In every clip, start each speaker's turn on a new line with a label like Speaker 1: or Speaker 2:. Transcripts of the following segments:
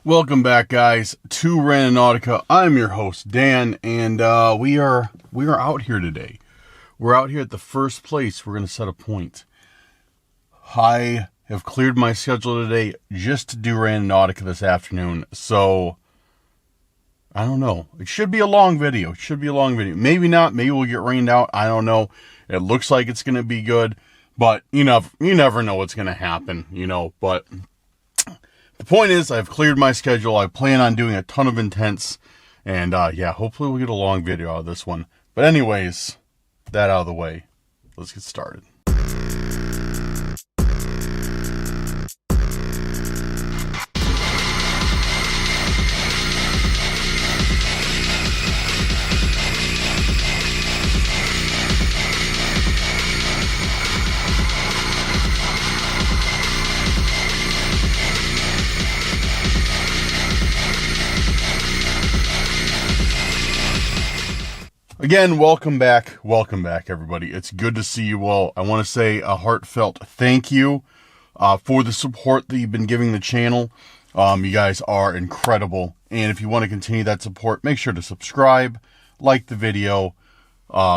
Speaker 1: Welcome back, guys, to Randonautica. I'm your host, Dan, and we are out here today. We're out here at the first place. We're going to set a point. I have cleared my schedule today just to do Randonautica this afternoon, so I don't know. It should be a long video. Maybe not. Maybe we'll get rained out. I don't know. It looks like it's going to be good, but you never know what's going to happen, but the point is, I've cleared my schedule. I plan on doing a ton of intents. And, hopefully we'll get a long video out of this one. But anyways, that out of the way. Let's get started. Again, welcome back, everybody. It's good to see you all. I want to say a heartfelt thank you for the support that you've been giving the channel. You guys are incredible, and if you want to continue that support, make sure to subscribe, like the video,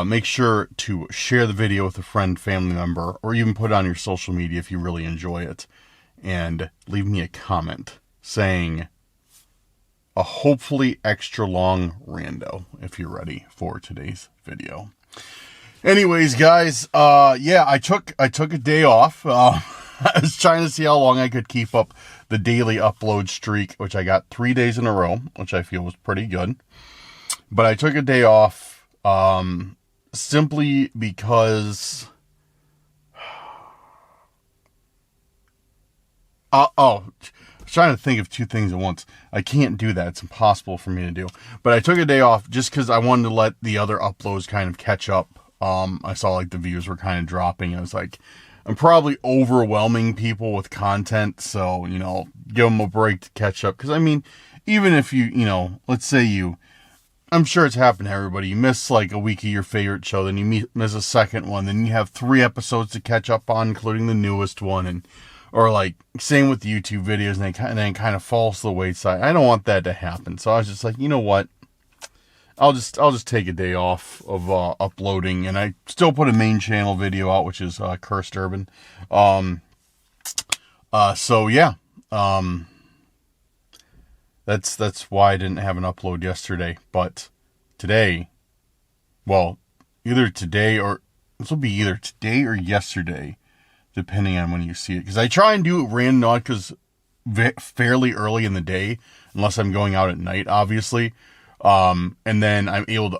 Speaker 1: make sure to share the video with a friend, family member, or even put it on your social media if you really enjoy it, and leave me a comment saying a hopefully extra long rando if you're ready for today's video. Anyways, guys, I took a day off. I was trying to see how long I could keep up the daily upload streak, which I got 3 days in a row, which I feel was pretty good. But I took a day off simply because trying to think of two things at once. I can't do that. It's impossible for me to do. But I took a day off just because I wanted to let the other uploads kind of catch up. I saw like the views were kind of dropping. I was like, I'm probably overwhelming people with content. So, give them a break to catch up. Because, even if you, let's say I'm sure it's happened to everybody. You miss like a week of your favorite show. Then you miss a second one. Then you have 3 episodes to catch up on, including the newest one. Or like, same with the YouTube videos, and then kind of falls to the wayside. I don't want that to happen. So I was just like, you know what? I'll just take a day off of uploading, and I still put a main channel video out, which is Cursed Urban. That's why I didn't have an upload yesterday. But today, either today or yesterday, depending on when you see it. Because I try and do Randonauticas fairly early in the day, unless I'm going out at night, obviously. And then I'm able to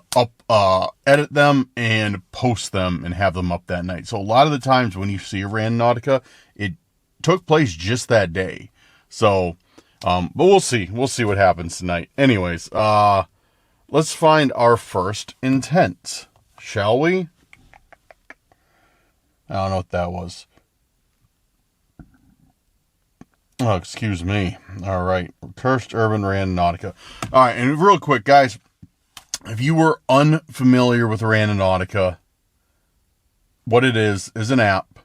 Speaker 1: edit them and post them and have them up that night. So a lot of the times when you see a Randonautica, it took place just that day. So, but we'll see. We'll see what happens tonight. Anyways, let's find our first intent, shall we? I don't know what that was. Oh, excuse me. All right. Cursed Urban Randonautica. All right. And real quick, guys, if you were unfamiliar with Randonautica, what it is an app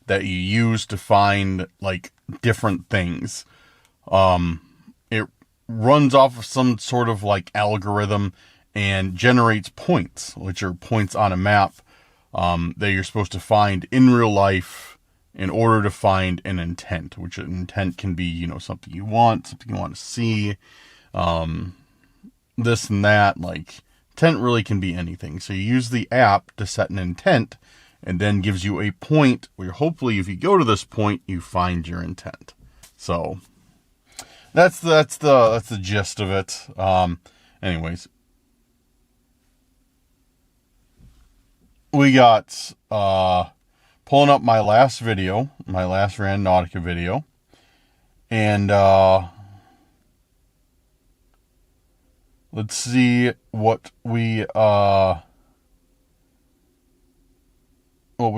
Speaker 1: that you use to find like different things. It runs off of some sort of like algorithm and generates points, which are points on a map, that you're supposed to find in real life in order to find an intent, which an intent can be, something you want to see, this and that. Like, intent really can be anything. So you use the app to set an intent, and then gives you a point where hopefully if you go to this point, you find your intent. So that's the gist of it. Anyways, we got, pulling up my last Randonautica video, and let's see what we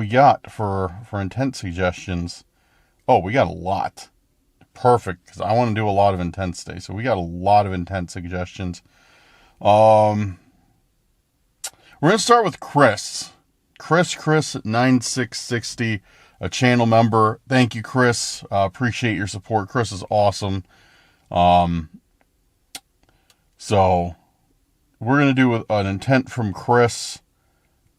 Speaker 1: got for intent suggestions. Oh, we got a lot. Perfect, because I want to do a lot of intents today. So we got a lot of intent suggestions. We're going to start with Chris. Chris 9660, a channel member. Thank you, Chris. Appreciate your support. Chris is awesome. So we're going to do an intent from Chris,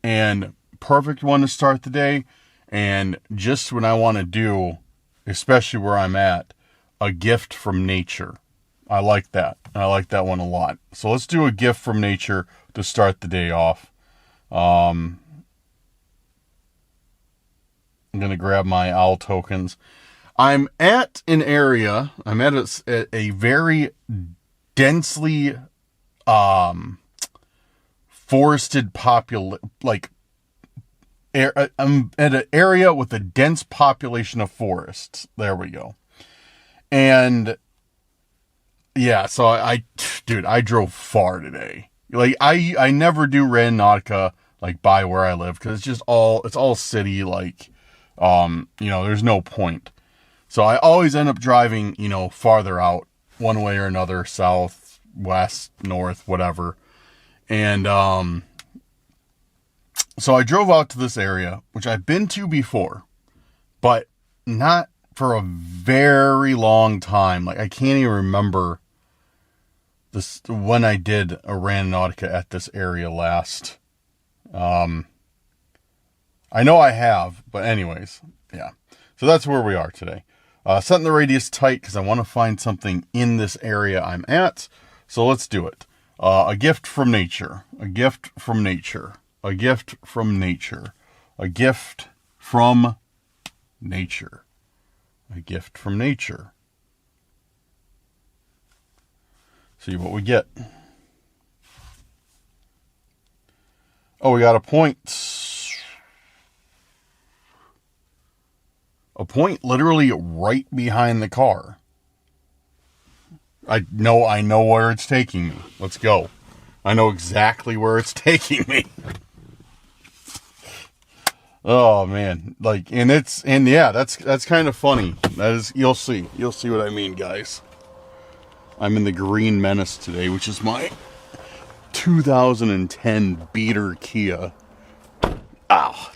Speaker 1: and perfect one to start the day. And just when I want to do, especially where I'm at, a gift from nature. I like that. I like that one a lot. So let's do a gift from nature to start the day off. I'm going to grab my owl tokens. I'm at an area, I'm at a very densely forested I'm at an area with a dense population of forests. There we go. And yeah, so I drove far today. Like I never do Randonautica like by where I live, because it's all city, like there's no point. So I always end up driving, farther out one way or another, south, west, north, whatever. And so I drove out to this area, which I've been to before, but not for a very long time. Like I can't even remember this when I did a Randonautica at this area last. I know I have, but anyways, yeah. So that's where we are today. Setting the radius tight because I want to find something in this area I'm at. So let's do it. A gift from nature. A gift from nature. A gift from nature. A gift from nature. A gift from nature. See what we get. Oh, we got a point. A point literally right behind the car. I know where it's taking me. Let's go. I know exactly where it's taking me. Oh man, that's kind of funny. That is, you'll see what I mean, guys. I'm in the Green Menace today, which is my 2010 beater Kia.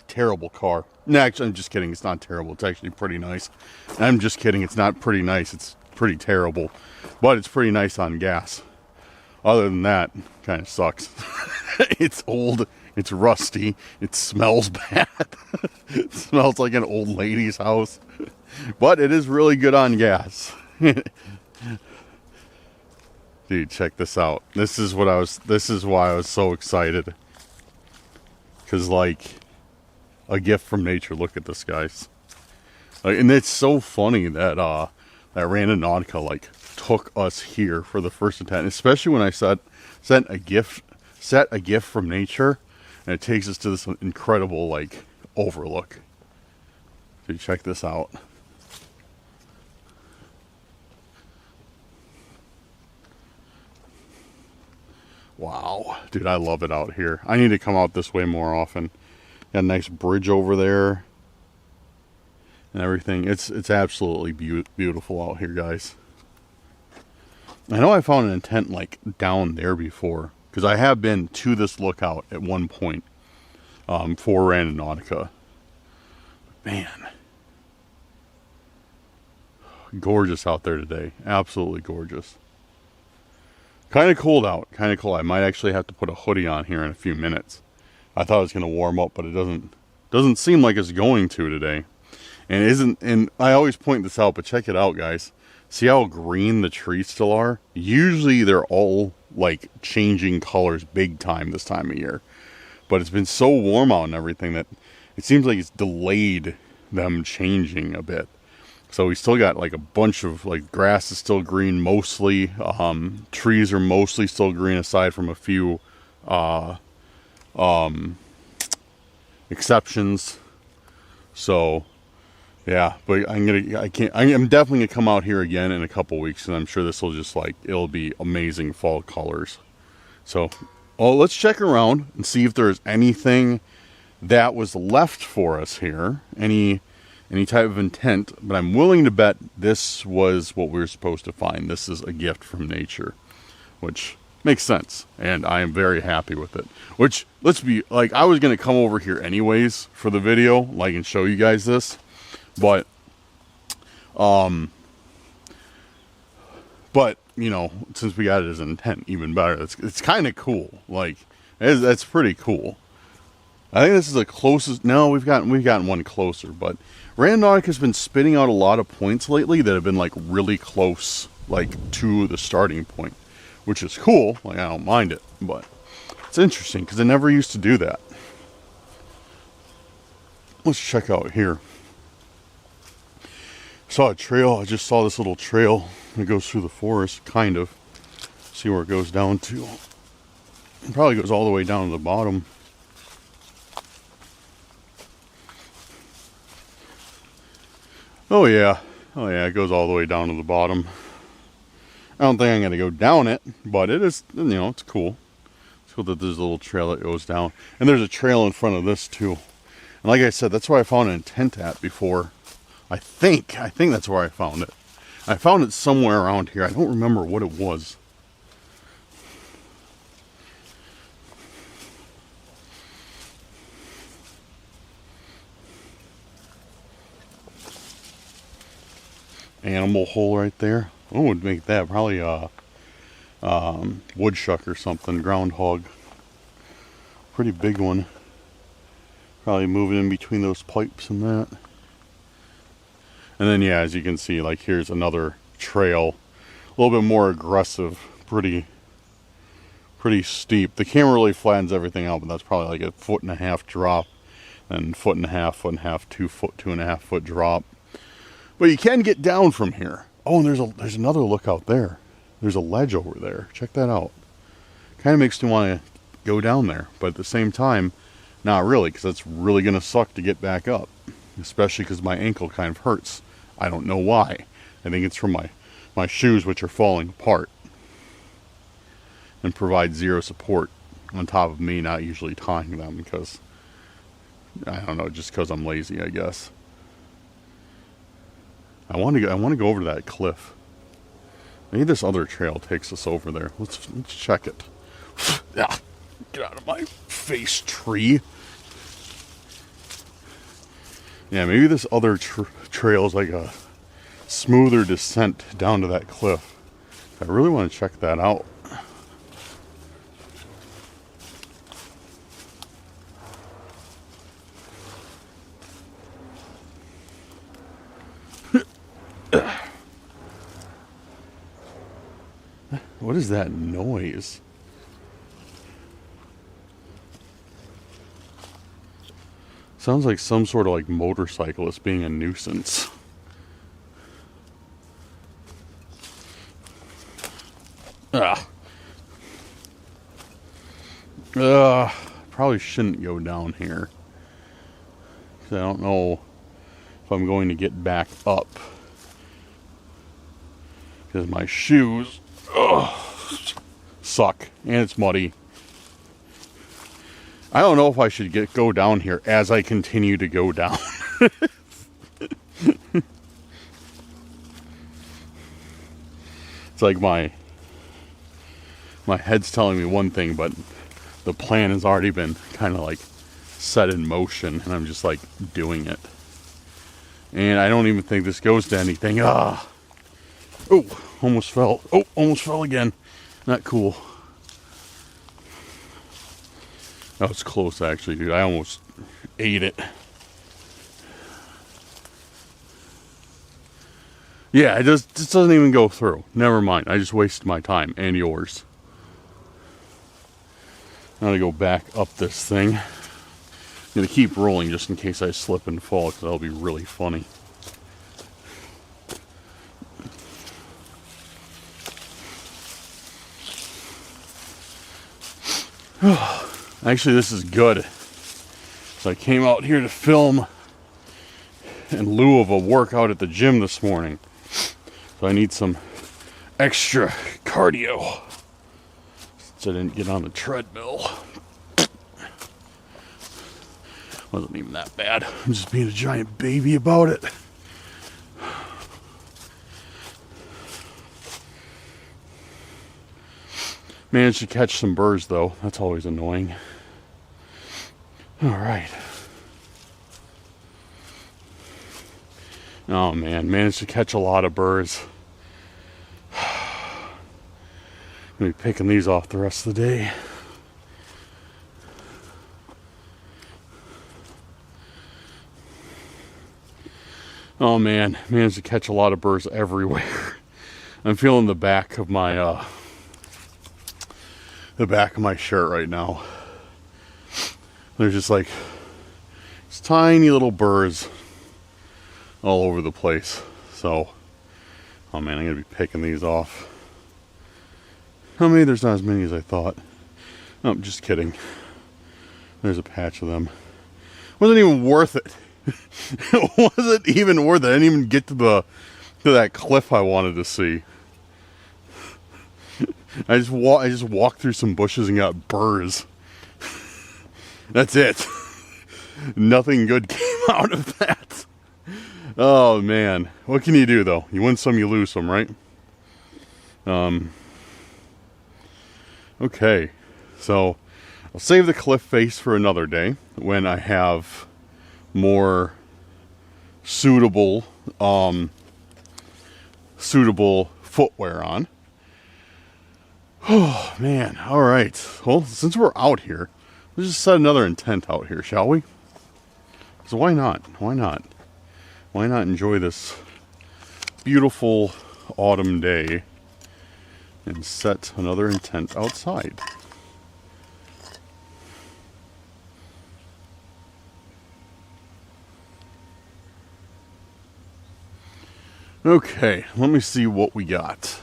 Speaker 1: Terrible car. No, actually, I'm just kidding. It's not terrible. It's actually pretty nice. I'm just kidding. It's not pretty nice. It's pretty terrible, but it's pretty nice on gas. Other than that, kind of sucks. It's old. It's rusty. It smells bad. It smells like an old lady's house, but it is really good on gas. Dude, check this out. This is why I was so excited. Cause a gift from nature. Look at this, guys. And it's so funny that that Randonautica took us here for the first attempt, especially when I set a gift from nature, and it takes us to this incredible overlook. Dude, check this out. Wow, dude, I love it out here. I need to come out this way more often. Got a nice bridge over there and everything. It's absolutely beautiful out here, guys. I know I found an intent down there before, because I have been to this lookout at one point for Randonautica. Man, gorgeous out there today. Absolutely gorgeous. Kind of cold out. Kind of cold. I might actually have to put a hoodie on here in a few minutes. I thought it was going to warm up, but it doesn't seem like it's going to today. And I always point this out, but check it out, guys. See how green the trees still are? Usually they're all changing colors big time this time of year. But it's been so warm out and everything that it seems like it's delayed them changing a bit. So we still got a bunch of grass is still green mostly. Trees are mostly still green aside from a few exceptions. So yeah, but I'm definitely gonna come out here again in a couple weeks, and I'm sure this will just it'll be amazing fall colors. So let's check around and see if there's anything that was left for us here, any type of intent, but I'm willing to bet this was what we were supposed to find. This is a gift from nature, which makes sense, and I am very happy with it. Which, let's be, I was going to come over here anyways for the video, and show you guys this, but But, you know, since we got it as an intent, even better. It's kind of cool. Like, that's pretty cool. I think this is the closest. No, we've gotten one closer, but Randonautica has been spitting out a lot of points lately that have been like really close, like to the starting point, which is cool. Like, I don't mind it, but it's interesting because I never used to do that. Let's check out here. Saw a trail. I just saw this little trail that goes through the forest, kind of. See where it goes down to. It probably goes all the way down to the bottom. Oh yeah, it goes all the way down to the bottom. I don't think I'm going to go down it, but it is, you know, it's cool. It's cool that there's a little trail that goes down. And there's a trail in front of this too. And like I said, that's where I found an intent at before. I think that's where I found it. I found it somewhere around here. I don't remember what it was. Animal hole right there. Oh, would make that probably a woodchuck or something. Groundhog. Pretty big one. Probably moving in between those pipes and that. And then yeah, as you can see, like here's another trail. A little bit more aggressive. Pretty steep. The camera really flattens everything out, but that's probably like a 1.5 foot drop. And 1.5 foot, 2 foot, 2.5 foot drop. But you can get down from here. Oh, and there's another lookout there. There's a ledge over there. Check that out. Kind of makes me want to go down there. But at the same time, not really, because it's really going to suck to get back up. Especially because my ankle kind of hurts. I don't know why. I think it's from my shoes, which are falling apart. And provide zero support on top of me not usually tying them. Because, I don't know, just because I'm lazy, I guess. I want to go over to that cliff. Maybe this other trail takes us over there. Let's check it. Yeah, get out of my face, tree. Yeah, maybe this other trail is like a smoother descent down to that cliff. I really want to check that out. What is that noise? Sounds like some sort of like motorcyclist being a nuisance. Probably shouldn't go down here. 'Cause I don't know if I'm going to get back up. Because my shoes suck and it's muddy. I don't know if I should go down here as I continue to go down. It's like my head's telling me one thing, but the plan has already been kind of like set in motion, and I'm just like doing it. And I don't even think this goes to anything. Oh, almost fell. Oh, almost fell again. Not cool. That was close, actually, dude. I almost ate it. Yeah, it just doesn't even go through. Never mind. I just wasted my time and yours. I'm gonna go back up this thing. I'm gonna keep rolling just in case I slip and fall, because that'll be really funny. Actually, this is good. So I came out here to film in lieu of a workout at the gym this morning. So I need some extra cardio. Since I didn't get on the treadmill. Wasn't even that bad. I'm just being a giant baby about it. Managed to catch some birds though. That's always annoying. Alright. Oh man, managed to catch a lot of birds. I'm going to be picking these off the rest of the day. Oh man, managed to catch a lot of birds everywhere. I'm feeling the back of my shirt right now. There's just like these tiny little birds all over the place. So, oh man, I'm gonna be picking these off. Oh, maybe there's not as many as I thought. Oh, just kidding. There's a patch of them. Wasn't even worth it. It wasn't even worth it. I didn't even get to that cliff I wanted to see. I just walked through some bushes and got burrs. That's it. Nothing good came out of that. Oh man, what can you do though? You win some, you lose some, right? Okay, so I'll save the cliff face for another day when I have more suitable footwear on. Oh man, all right. Well, since we're out here, let's just set another intent out here, shall we? So why not? Why not? Why not enjoy this beautiful autumn day and set another intent outside? Okay, let me see what we got.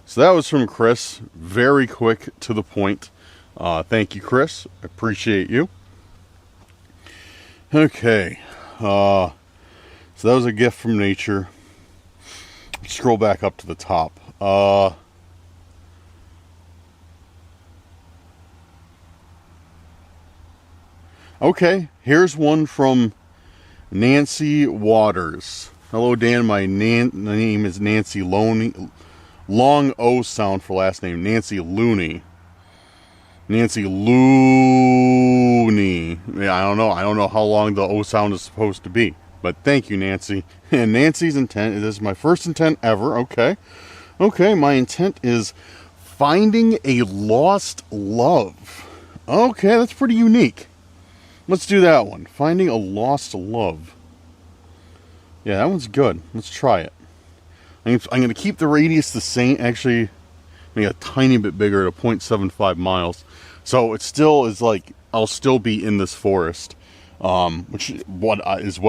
Speaker 1: So that was from Chris. Very quick to the point. Thank you, Chris. I appreciate you. Okay. So that was a gift from nature. Scroll back up to the top. Okay, here's one from Nancy Waters. Hello, Dan. My name is Nancy Loney. Long O sound for last name. Nancy Looney. Nancy Looney. Yeah, I don't know. I don't know how long the O sound is supposed to be. But thank you, Nancy. And Nancy's intent, this is my first intent ever. Okay. Okay, my intent is finding a lost love. Okay, that's pretty unique. Let's do that one. Finding a lost love. Yeah, that one's good. Let's try it. I'm going to keep the radius the same. Actually, maybe a tiny bit bigger at 0.75 miles. So it still is like, I'll still be in this forest. Which is what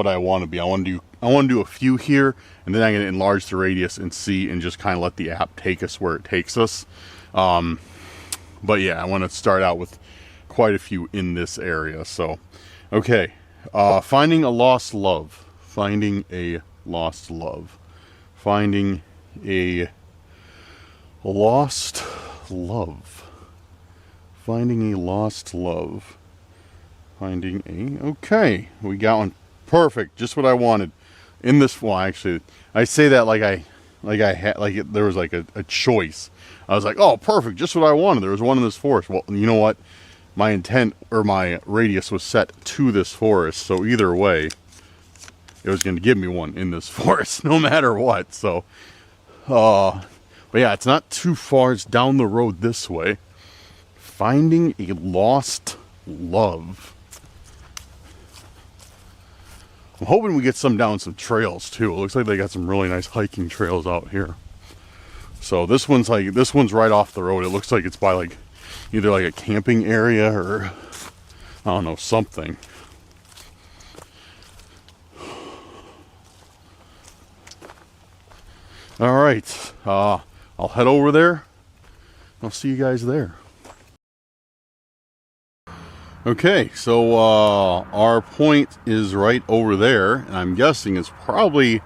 Speaker 1: I want to be. I want to do a few here, and then I'm going to enlarge the radius and see, and just kind of let the app take us where it takes us. But yeah, I want to start out with quite a few in this area. So, okay, finding a lost love. Finding a lost love. Finding a lost love. Finding a lost love. Finding a... Okay, we got one. Perfect, just what I wanted. In this... Well, actually, I say that like there was like a choice. I was like, oh, perfect, just what I wanted. There was one in this forest. Well, you know what? My intent, or my radius, was set to this forest. So either way, it was going to give me one in this forest, no matter what. So, but yeah, it's not too far. It's down the road this way. Finding a lost love. I'm hoping we get some down some trails too. It looks like they got some really nice hiking trails out here. So this one's right off the road. It looks like it's by like either like a camping area or I don't know, something. All right, I'll head over there. I'll see you guys there. Okay, so our point is right over there, and I'm guessing it's probably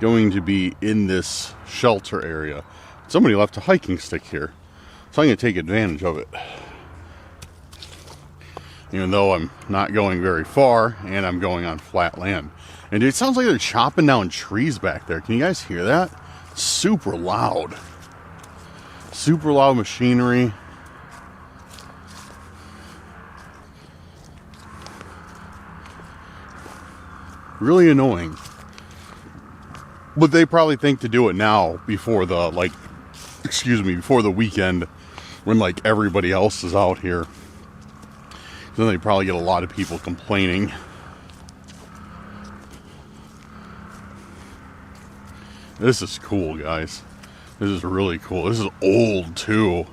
Speaker 1: going to be in this shelter area. Somebody left a hiking stick here, so I'm going to take advantage of it. Even though I'm not going very far, and I'm going on flat land. And it sounds like they're chopping down trees back there. Can you guys hear that? Super loud. Super loud machinery. Really annoying. But they probably think to do it now before the, like, excuse me, before the weekend, when like everybody else is out here. Then they probably get a lot of people complaining. This is cool, guys. This is really cool. This is old too.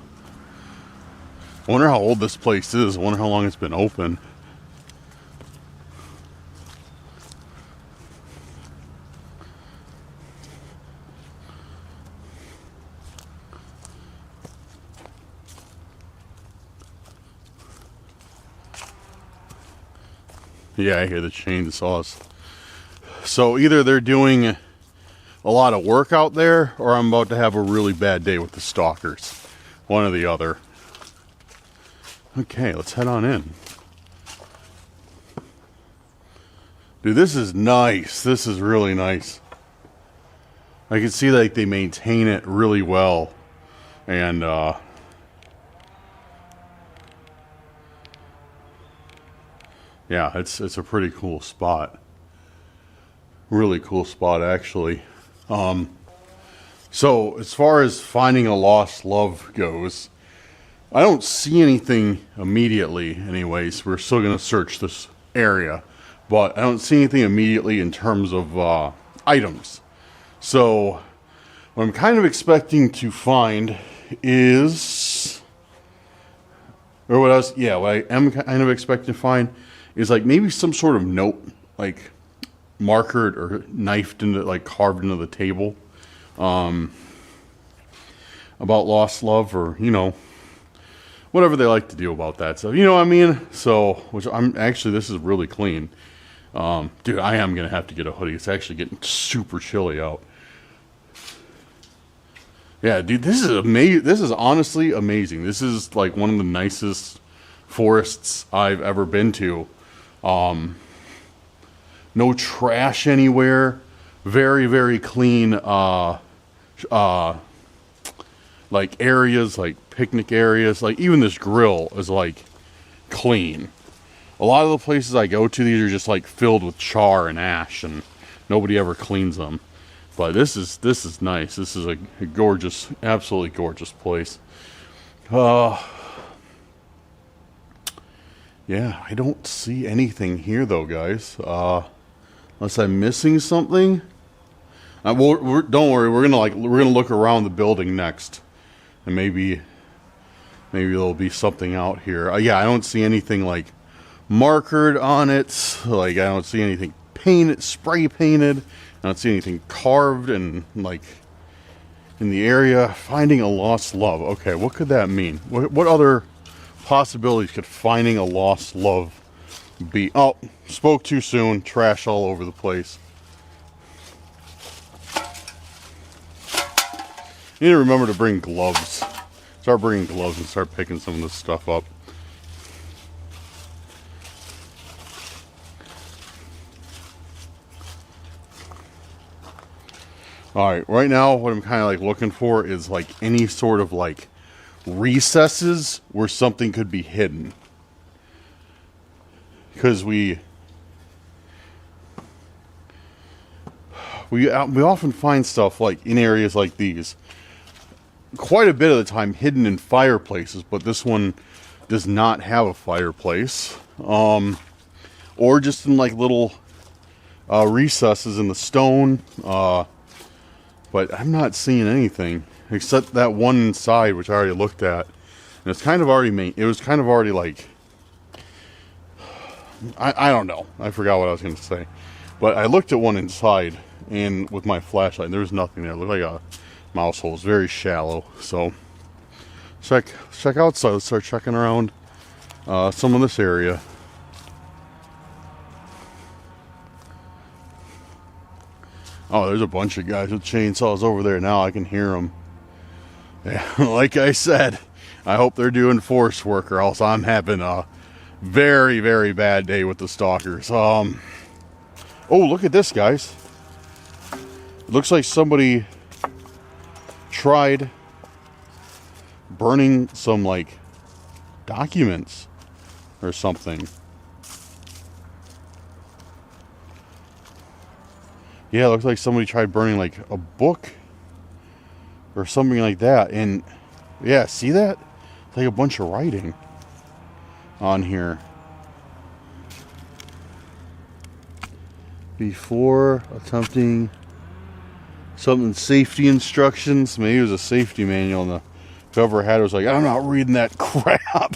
Speaker 1: I wonder how old this place is. I wonder how long it's been open. Yeah, I hear the chainsaws. So either they're doing a lot of work out there, or I'm about to have a really bad day with the stalkers. One or the other. Okay, let's head on in. Dude, this is nice. This is really nice. I can see like they maintain it really well. And yeah, it's a pretty cool spot. Really cool spot, actually. So as far as finding a lost love goes, I don't see anything immediately. Anyways, we're still gonna search this area, but I don't see anything immediately in terms of items. So what I'm kind of expecting to find is, or what else? Yeah, what I am kind of expecting to find is like maybe some sort of note, like markered or knifed into, like carved into the table, about lost love, or you know, whatever they like to do about that stuff. You know what I mean? So, which I'm actually, this is really clean. Dude, I am gonna have to get a hoodie. It's actually getting super chilly out. Yeah, dude, this is amazing. This is honestly amazing. This is like one of the nicest forests I've ever been to. No trash anywhere. Very, very clean, like areas, like picnic areas. Like even this grill is like clean. A lot of the places I go to, these are just like filled with char and ash, and nobody ever cleans them. But this is nice. This is a gorgeous, absolutely gorgeous place. Yeah, I don't see anything here though, guys. Unless I'm missing something. Don't worry. We're gonna look around the building next, and maybe there'll be something out here. Yeah, I don't see anything like markered on it. Like I don't see anything painted, spray painted. I don't see anything carved and like in the area. Finding a lost love. Okay, what could that mean? What other possibilities could finding a lost love be? Oh, spoke too soon. Trash all over the place. You need to remember to bring gloves. Start bringing gloves and start picking some of this stuff up. Alright, right now what I'm kind of like looking for is like any sort of like recesses where something could be hidden. Because we often find stuff like in areas like these. Quite a bit of the time hidden in fireplaces, but this one does not have a fireplace. Or just in like little recesses in the stone. But I'm not seeing anything except that one inside, which I already looked at. And it's kind of already it was kind of already like, I don't know. I forgot what I was going to say. But I looked at one inside, and with my flashlight, and there was nothing there. It looked like a mouse hole. It's very shallow. So check outside. Let's start checking around some of this area. Oh, there's a bunch of guys with chainsaws over there now. I can hear them. Yeah, like I said, I hope they're doing force work, or else I'm having a very, very bad day with the stalkers. Oh, look at this, guys. It looks like somebody tried burning some, like, documents or something. Yeah, it looks like somebody tried burning, like, a book or something like that. And yeah, see that? It's like a bunch of writing on here. Before attempting something, safety instructions. Maybe it was a safety manual, and whoever had it was like, I'm not reading that crap.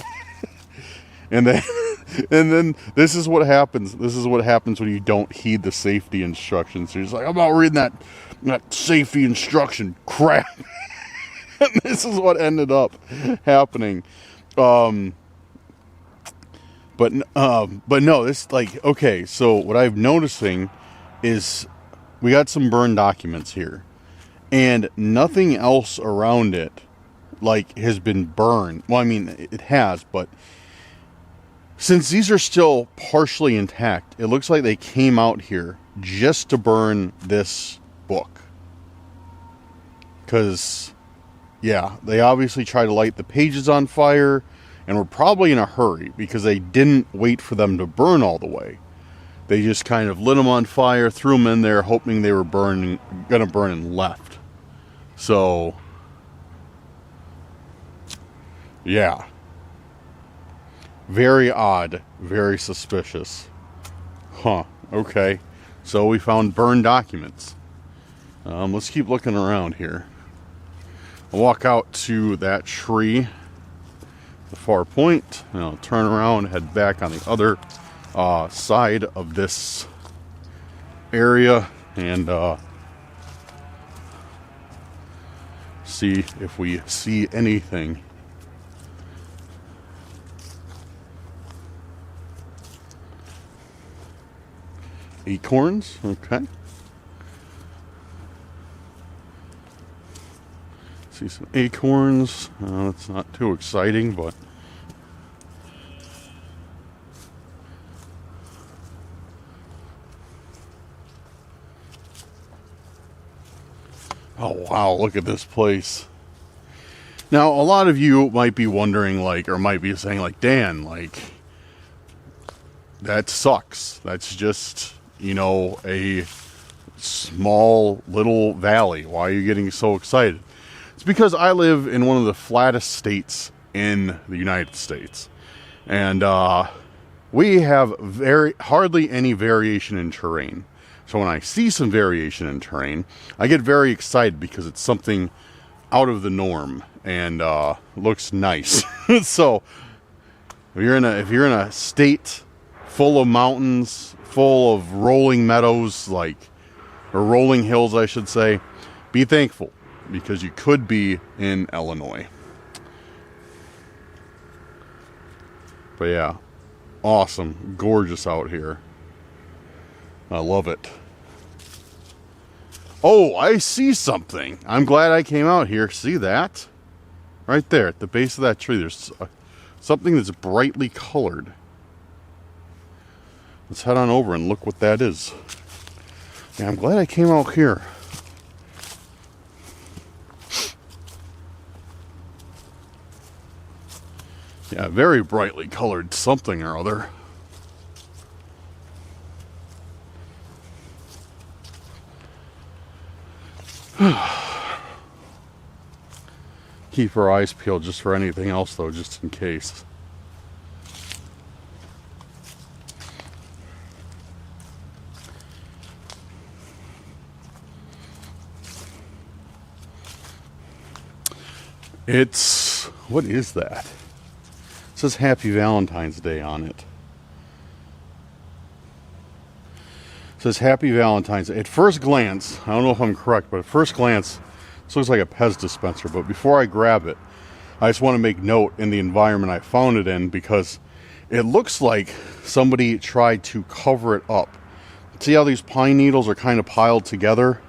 Speaker 1: and then this is what happens. This is what happens when you don't heed the safety instructions. You're just like, I'm not reading that safety instruction crap. And this is what ended up happening. But no, this, like, okay, so what I'm noticing is we got some burned documents here, and nothing else around it, like, has been burned. Well, I mean, it has, but since these are still partially intact, it looks like they came out here just to burn this book. Because, yeah, they obviously tried to light the pages on fire, and were probably in a hurry because they didn't wait for them to burn all the way. They just kind of lit them on fire, threw them in there, hoping they were gonna burn, and left. So, yeah. Very odd, very suspicious. Huh, okay. So we found burned documents. Let's keep looking around here. I'll walk out to that tree, the far point, and I'll turn around and head back on the other side of this area and see if we see anything. Acorns, okay. See some acorns. That's not too exciting, but oh wow, look at this place. Now, a lot of you might be wondering, like, or might be saying, like, Dan, like, that sucks. That's just, you know, a small little valley. Why are you getting so excited? It's because I live in one of the flattest states in the United States. And we have hardly any variation in terrain. So when I see some variation in terrain, I get very excited because it's something out of the norm and looks nice. So if you're in a state full of mountains, full of rolling meadows, like, or rolling hills, I should say, be thankful, because you could be in Illinois. But yeah, awesome, gorgeous out here. I love it. Oh, I see something. I'm glad I came out here. See that? Right there at the base of that tree, there's something that's brightly colored. Let's head on over and look what that is. Yeah, I'm glad I came out here. Yeah, very brightly colored something or other. Keep our eyes peeled just for anything else, though, just in case. What is that? It says Happy Valentine's Day on it. It says Happy Valentine's Day. At first glance, I don't know if I'm correct, but at first glance, this looks like a Pez dispenser. But before I grab it, I just want to make note in the environment I found it in, because it looks like somebody tried to cover it up. See how these pine needles are kind of piled together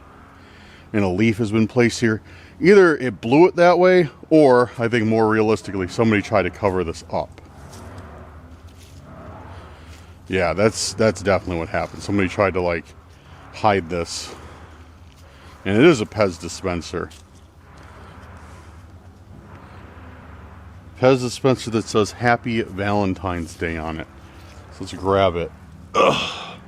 Speaker 1: and a leaf has been placed here? Either it blew it that way, or I think more realistically, somebody tried to cover this up. Yeah, that's definitely what happened. Somebody tried to, like, hide this. And it is a Pez dispenser. Pez dispenser that says Happy Valentine's Day on it. So let's grab it. Ugh.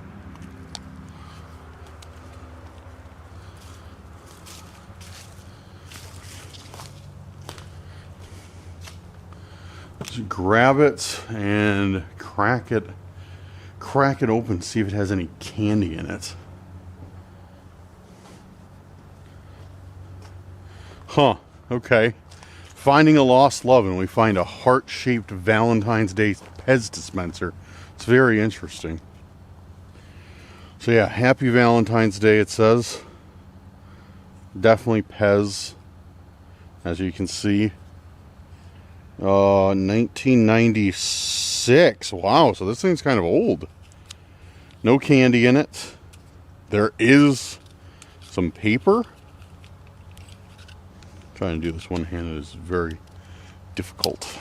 Speaker 1: Just grab it and crack it open, see if it has any candy in it. Huh, okay. Finding a lost love, and we find a heart-shaped Valentine's Day Pez dispenser. It's very interesting. So yeah, happy Valentine's Day, it says. Definitely Pez, as you can see. 1996. Wow, so this thing's kind of old. No candy in it. There is some paper. Trying to do this one-handed is very difficult.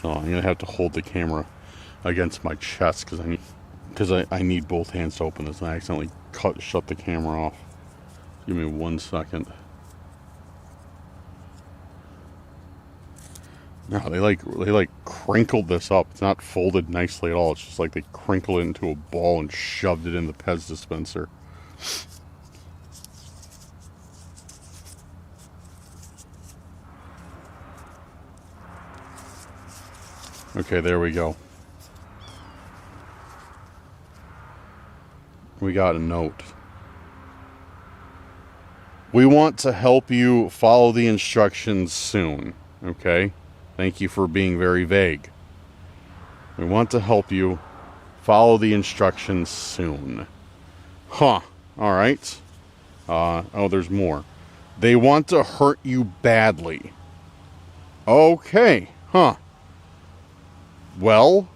Speaker 1: Oh, I'm gonna have to hold the camera against my chest because I need both hands to open this, and I accidentally shut the camera off. Give me 1 second. No, they like crinkled this up. It's not folded nicely at all. It's just like they crinkled it into a ball and shoved it in the Pez dispenser. Okay, there we go. We got a note. We want to help you follow the instructions soon. Okay? Thank you for being very vague. We want to help you follow the instructions soon. Huh. Alright. Oh, there's more. They want to hurt you badly. Okay. Huh. Well,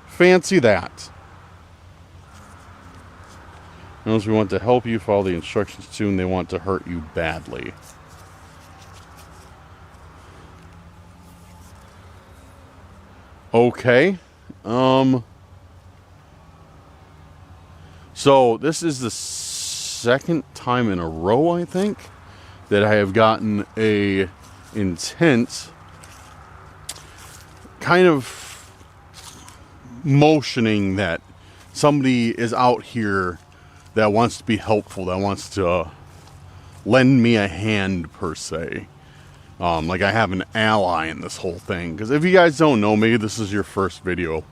Speaker 1: fancy that. Notice we want to help you follow the instructions soon. They want to hurt you badly. Okay. So this is the second time in a row, I think, that I have gotten a intent kind of motioning that somebody is out here that wants to be helpful, that wants to lend me a hand, per se. Like I have an ally in this whole thing. Because if you guys don't know, maybe this is your first video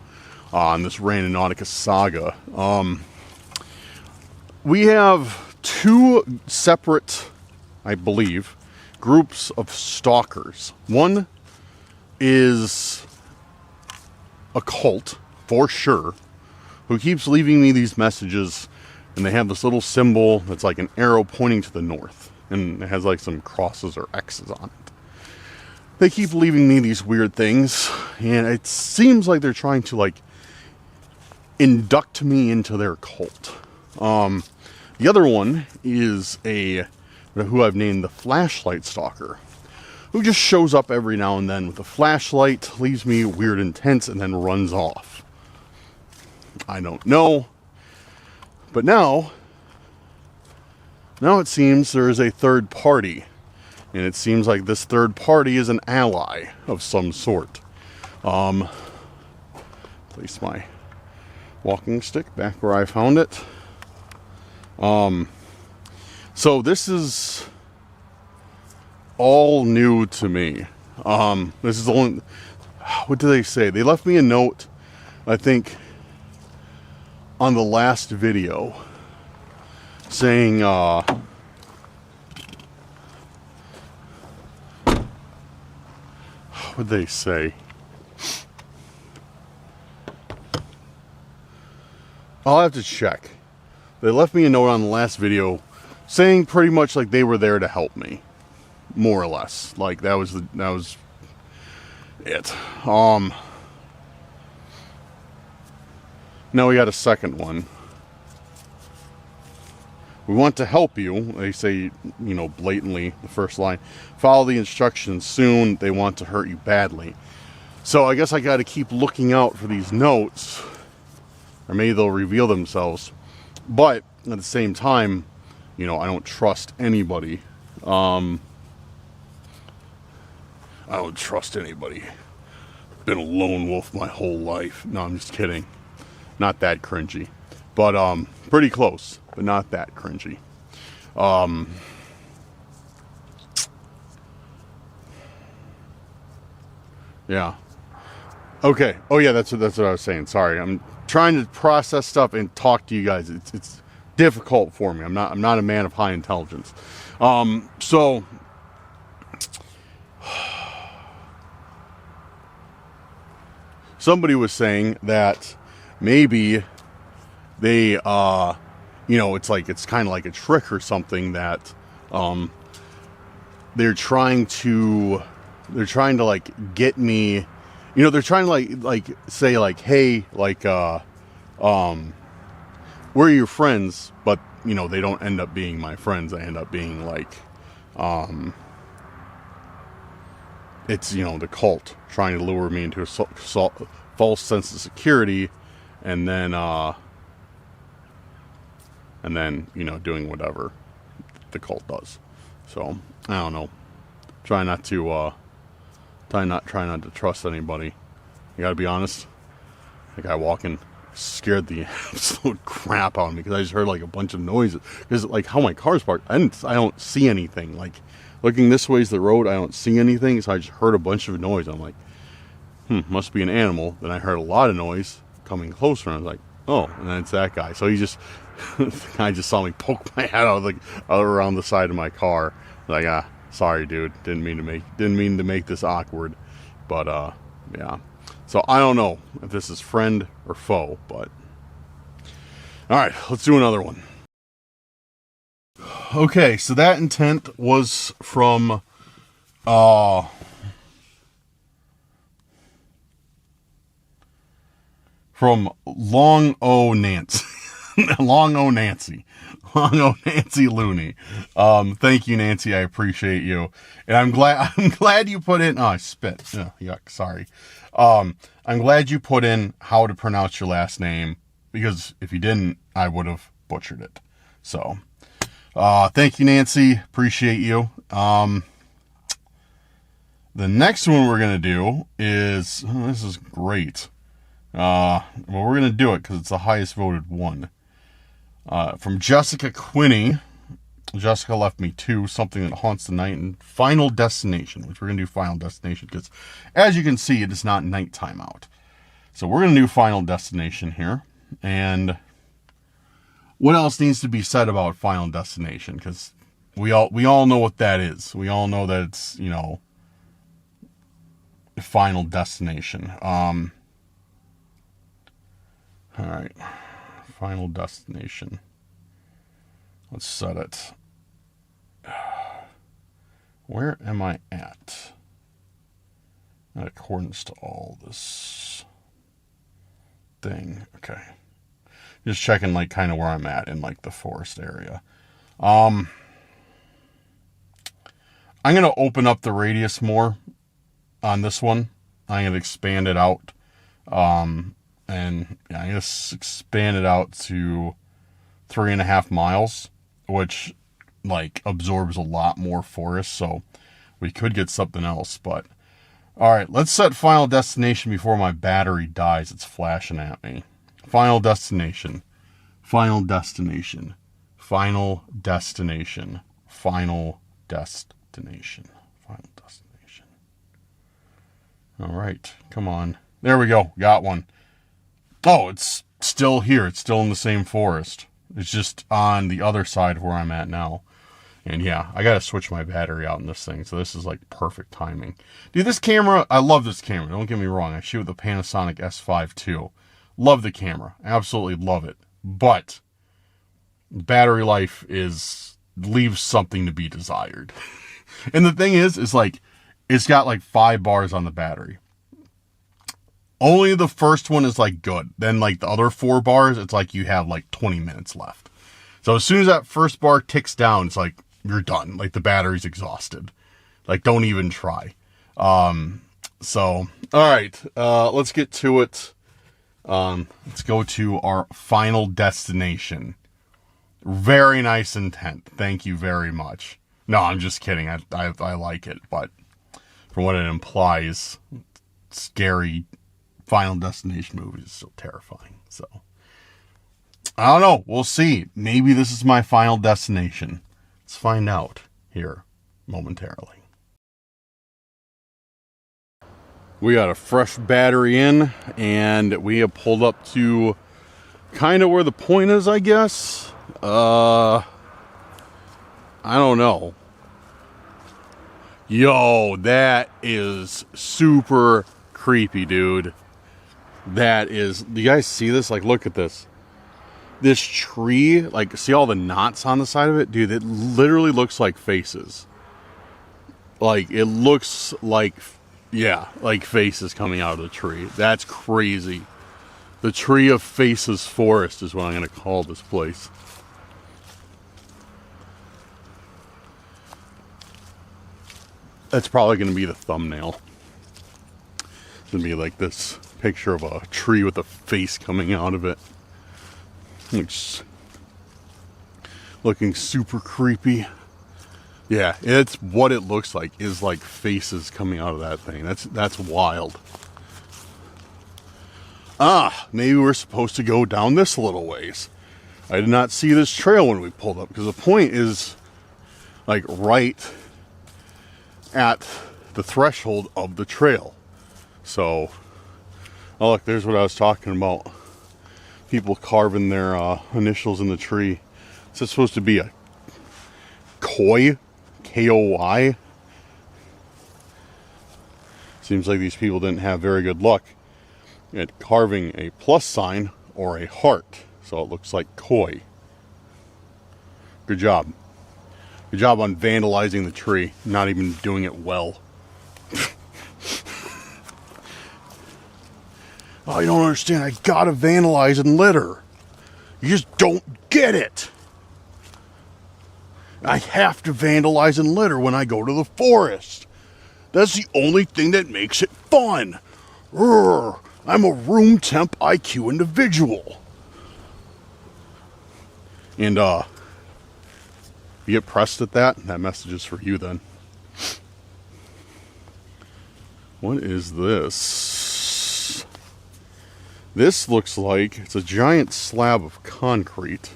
Speaker 1: on this Randonautica saga. We have two separate, I believe, groups of stalkers. One is a cult, for sure, who keeps leaving me these messages, and they have this little symbol that's like an arrow pointing to the north, and it has like some crosses or X's on it. They keep leaving me these weird things, and it seems like they're trying to like induct me into their cult. The other one is who I've named the flashlight stalker, who just shows up every now and then with a flashlight, leaves me weird intents, and then runs off. I don't know. But now it seems there is a third party. And it seems like this third party is an ally of some sort. Place my walking stick back where I found it. So this is all new to me. This is only, what do they say? They left me a note, I think, on the last video saying, what did they say? I'll have to check. They left me a note on the last video saying pretty much like they were there to help me. More or less. Like that was it. Now we got a second one. We want to help you. They say, blatantly, the first line. Follow the instructions soon. They want to hurt you badly. So I guess I got to keep looking out for these notes. Or maybe they'll reveal themselves. But at the same time, I don't trust anybody. I don't trust anybody. Been a lone wolf my whole life. No, I'm just kidding. Not that cringy. But Pretty close, but not that cringy. Yeah. Okay. Oh yeah, that's what I was saying. Sorry, I'm trying to process stuff and talk to you guys. It's difficult for me. I'm not a man of high intelligence. So somebody was saying that maybe they, you know, it's kind of like a trick or something that, they're trying to like get me, you know, they're trying to like say like, hey, like, we're your friends, but you know, they don't end up being my friends. They end up being like, it's, you know, the cult trying to lure me into a false sense of security, and then, you know, doing whatever the cult does. So I don't know. Try not to trust anybody. You gotta be honest. The guy walking scared the absolute crap out of me because I just heard like a bunch of noises. Because like how my car's parked, I don't see anything. Like looking this way is the road, I don't see anything. So I just heard a bunch of noise. I'm like, must be an animal. Then I heard a lot of noise coming closer, and I was like, oh, and then it's that guy. So he just, the guy just saw me poke my head out around the side of my car. Like, sorry, dude, didn't mean to make this awkward, but yeah. So I don't know if this is friend or foe, but all right, let's do another one. Okay, so that intent was from Long O Nancy. Long O Nancy Looney. Thank you, Nancy. I appreciate you. And I'm glad you put in, oh, I spit. Oh, yuck, sorry. I'm glad you put in how to pronounce your last name, because if you didn't, I would have butchered it. So, thank you, Nancy. Appreciate you. The next one we're going to do is, this is great. Well, we're going to do it because it's the highest voted one. From Jessica Quinney. Jessica left me 2, Something That Haunts the Night, and Final Destination, which we're going to do Final Destination because, as you can see, it is not nighttime out. So we're going to do Final Destination here. And what else needs to be said about Final Destination? Because we all know what that is. We all know that it's, you know, Final Destination. All right. Final Destination. Let's set it. Where am I at? In accordance to all this thing. Okay. Just checking like kind of where I'm at in like the forest area. I'm going to open up the radius more on this one. I'm going to expand it out. And yeah, I'm going to expand it out to 3.5 miles, which like absorbs a lot more forest. So we could get something else, but all right, let's set Final Destination before my battery dies. It's flashing at me. Final Destination, Final Destination, Final Destination, Final Destination, Final Destination. All right, come on. There we go. Got one. Oh, it's still here. It's still in the same forest. It's just on the other side of where I'm at now. And yeah, I got to switch my battery out in this thing. So this is like perfect timing. Dude, this camera, I love this camera. Don't get me wrong. I shoot with the Panasonic S5 II. Love the camera. Absolutely love it. But battery life leaves something to be desired. And the thing is like, it's got like 5 bars on the battery. Only the first one is like good. Then like the other 4 bars, it's like you have like 20 minutes left. So as soon as that first bar ticks down, it's like you're done. Like the battery's exhausted. Like don't even try. So, all right, let's get to it. Let's go to our Final Destination. Very nice intent. Thank you very much. No, I'm just kidding. I like it, but from what it implies, scary Final Destination movies is still terrifying. So, I don't know. We'll see. Maybe this is my final destination. Let's find out here momentarily. We got a fresh battery in, and we have pulled up to kind of where the point is, I guess. I don't know. Yo, that is super creepy, dude. That is, do you guys see this? Like, look at this. This tree, like, see all the knots on the side of it? Dude, it literally looks like faces. Like, it looks like, yeah, like faces coming out of the tree. That's crazy. The Tree of Faces Forest is what I'm going to call this place. That's probably going to be the thumbnail. It's going to be like this picture of a tree with a face coming out of it. It's looking super creepy. Yeah, it's what it looks like, is like faces coming out of that thing. That's wild. Ah, maybe we're supposed to go down this little ways. I did not see this trail when we pulled up, because the point is like right at the threshold of the trail. So, oh look, there's what I was talking about. People carving their initials in the tree. Is this supposed to be a koi? K-O-Y? Seems like these people didn't have very good luck at carving a plus sign or a heart. So it looks like koi. Good job. Good job on vandalizing the tree. Not even doing it well. Oh, you don't understand. I gotta vandalize and litter. You just don't get it. I have to vandalize and litter when I go to the forest. That's the only thing that makes it fun. Urgh, I'm a room temp IQ individual. And, you get pressed at that? That message is for you then. What is this? This looks like it's a giant slab of concrete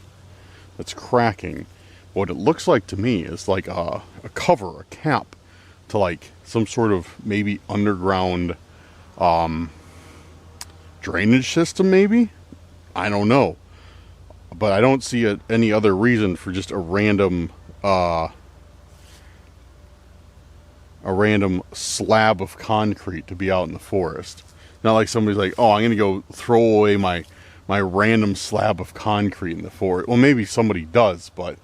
Speaker 1: that's cracking. What it looks like to me is like a cover, a cap to like some sort of maybe underground drainage system, maybe? I don't know. But I don't see any other reason for just a random slab of concrete to be out in the forest. Not like somebody's like, oh, I'm going to go throw away my random slab of concrete in the forest. Well, maybe somebody does, but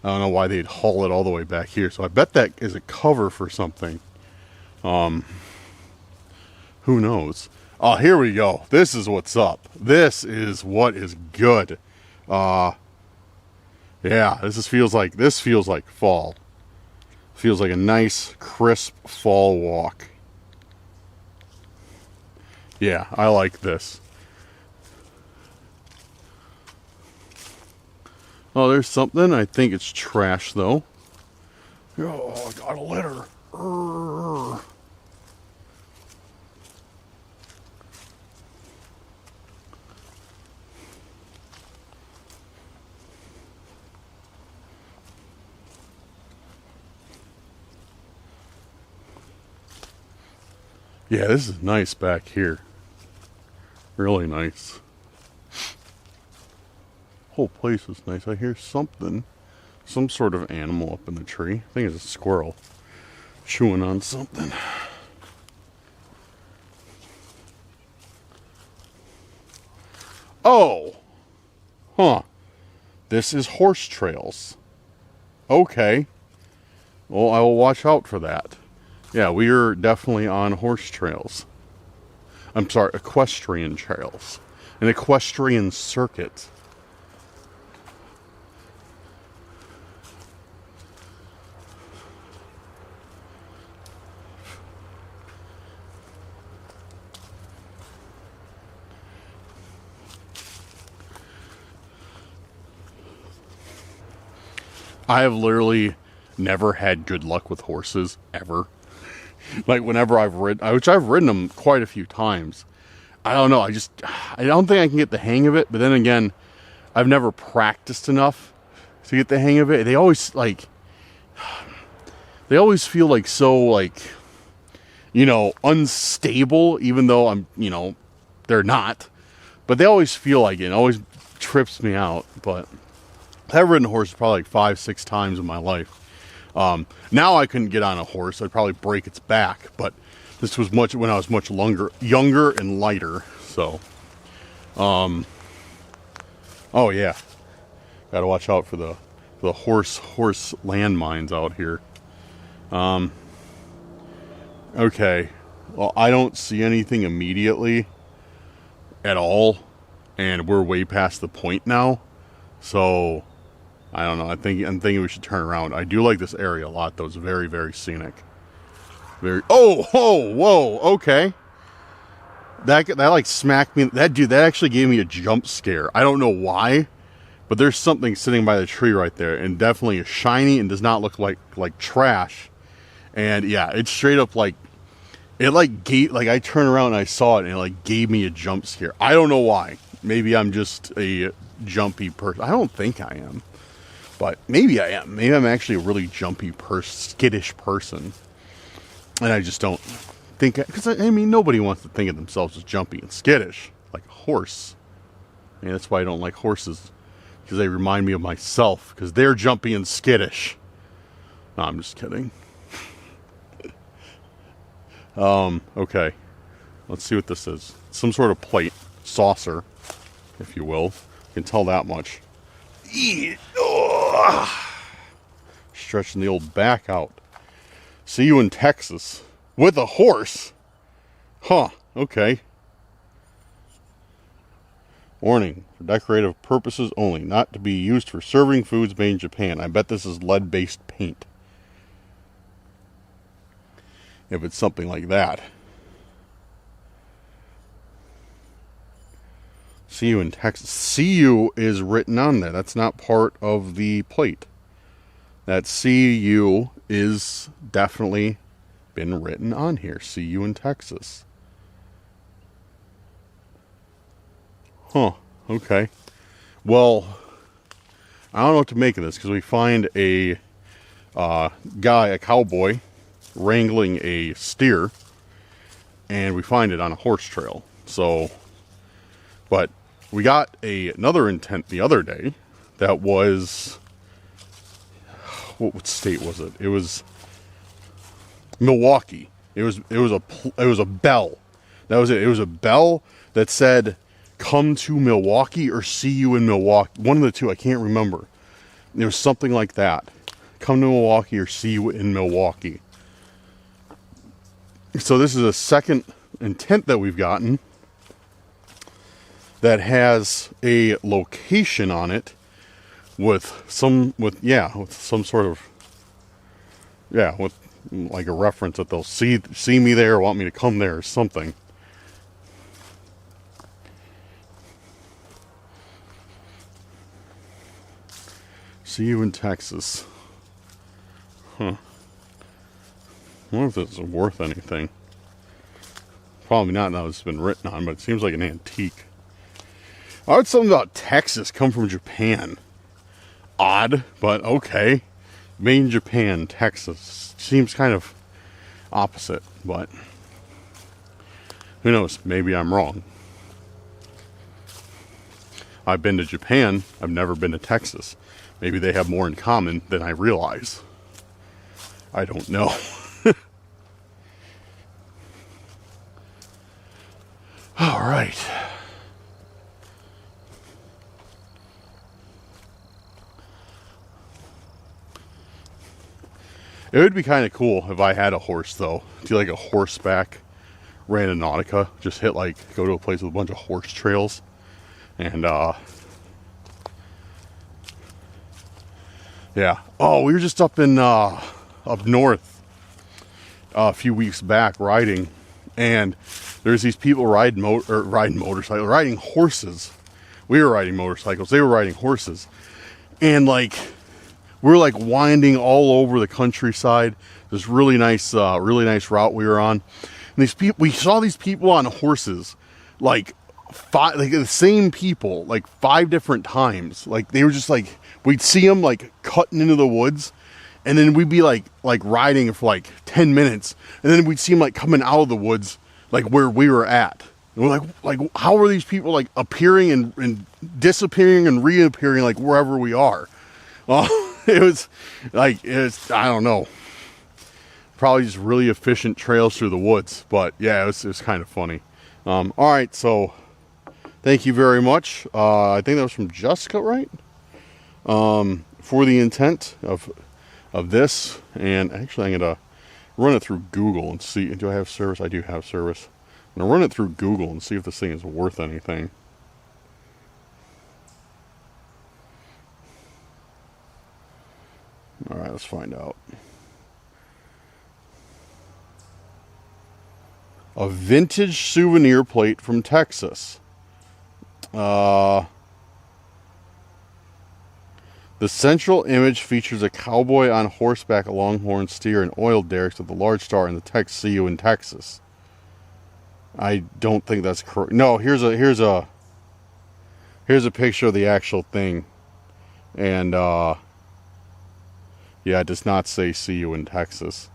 Speaker 1: I don't know why they'd haul it all the way back here. So I bet that is a cover for something. Who knows? Oh, here we go. This is what's up. This is what is good. Yeah, this feels like fall. Feels like a nice, crisp fall walk. Yeah, I like this. Oh, there's something. I think it's trash, though. Oh, I got a litter. Urgh. Yeah, this is nice back here. Really nice. Whole place is nice. I hear something. Some sort of animal up in the tree. I think it's a squirrel chewing on something. Oh! Huh. This is horse trails. Okay. Well, I will watch out for that. Yeah, we are definitely on horse trails. I'm sorry, equestrian trails. An equestrian circuit. I have literally never had good luck with horses, ever. Like, whenever I've ridden, which I've ridden them quite a few times. I don't know, I don't think I can get the hang of it, but then again, I've never practiced enough to get the hang of it. They always feel like so, like, you know, unstable, even though I'm, you know, they're not. But they always feel like it. It always trips me out. But I've ridden horses probably like 5-6 times in my life. Now I couldn't get on a horse. I'd probably break its back. But this was when I was much younger and lighter. So, oh yeah, gotta watch out for the horse landmines out here. Okay, well, I don't see anything immediately at all, and we're way past the point now. So I don't know. I'm thinking we should turn around. I do like this area a lot, though. It's very, very scenic. Whoa, okay. That like smacked me. That actually gave me a jump scare. I don't know why, but there's something sitting by the tree right there, and definitely is shiny and does not look like trash. And yeah, it's straight up like, it like gave, like I turned around and I saw it and it like gave me a jump scare. I don't know why. Maybe I'm just a jumpy person. I don't think I am, but maybe I am. Maybe I'm actually a really jumpy skittish person. And I just don't think, because I mean, nobody wants to think of themselves as jumpy and skittish, like a horse. And that's why I don't like horses, because they remind me of myself, because they're jumpy and skittish. No, I'm just kidding. Okay. Let's see what this is. Some sort of plate, saucer, if you will. You can tell that much. Stretching the old back out. See you in Texas. With a horse? Huh, okay. Warning, for decorative purposes only, not to be used for serving foods made in Japan. I bet this is lead-based paint. If it's something like that. See you in Texas. See you is written on there. That's not part of the plate. That see you is definitely been written on here. See you in Texas. Huh. Okay. Well, I don't know what to make of this, because we find a guy, a cowboy, wrangling a steer, and we find it on a horse trail. So, but we got another intent the other day that was, what state was it? It was Milwaukee. It was a bell. That was it. It was a bell that said, "Come to Milwaukee" or "See you in Milwaukee." One of the two. I can't remember. It was something like that. Come to Milwaukee or see you in Milwaukee. So this is a second intent that we've gotten that has a location on it with some sort of, with like a reference that they'll see me there, or want me to come there, or something. See you in Texas. Huh. I wonder if this is worth anything. Probably not now it's been written on, but it seems like an antique. Why would something about Texas come from Japan? Odd, but okay. Made in Japan, Texas. Seems kind of opposite, but who knows? Maybe I'm wrong. I've been to Japan. I've never been to Texas. Maybe they have more in common than I realize. I don't know. All right. It would be kind of cool if I had a horse, though. Do like a horseback Randonautica. Just go to a place with a bunch of horse trails. And, yeah. Oh, we were just up north a few weeks back riding. And there's these people riding horses. We were riding motorcycles. They were riding horses. And we're winding all over the countryside. This really nice route we were on. And we saw these people on horses, five, like the same people, like 5 different times. Like they were just like, we'd see them like cutting into the woods, and then we'd be like riding for like 10 minutes, and then we'd see them like coming out of the woods, like where we were at. And we're like, how are these people like appearing and disappearing and reappearing like wherever we are? It was I don't know. Probably just really efficient trails through the woods, but yeah, it was kind of funny. All right, so thank you very much. I think that was from Jessica, right? For the intent of this, and actually I'm gonna run it through Google and see. Do I have service? I do have service. I'm gonna run it through Google and see if this thing is worth anything. All right, let's find out. A vintage souvenir plate from Texas. The central image features a cowboy on horseback, a longhorn steer, and oil derricks with a large star in the text "See you in Texas." I don't think that's correct. No, here's a picture of the actual thing, and yeah, it does not say "See you in Texas."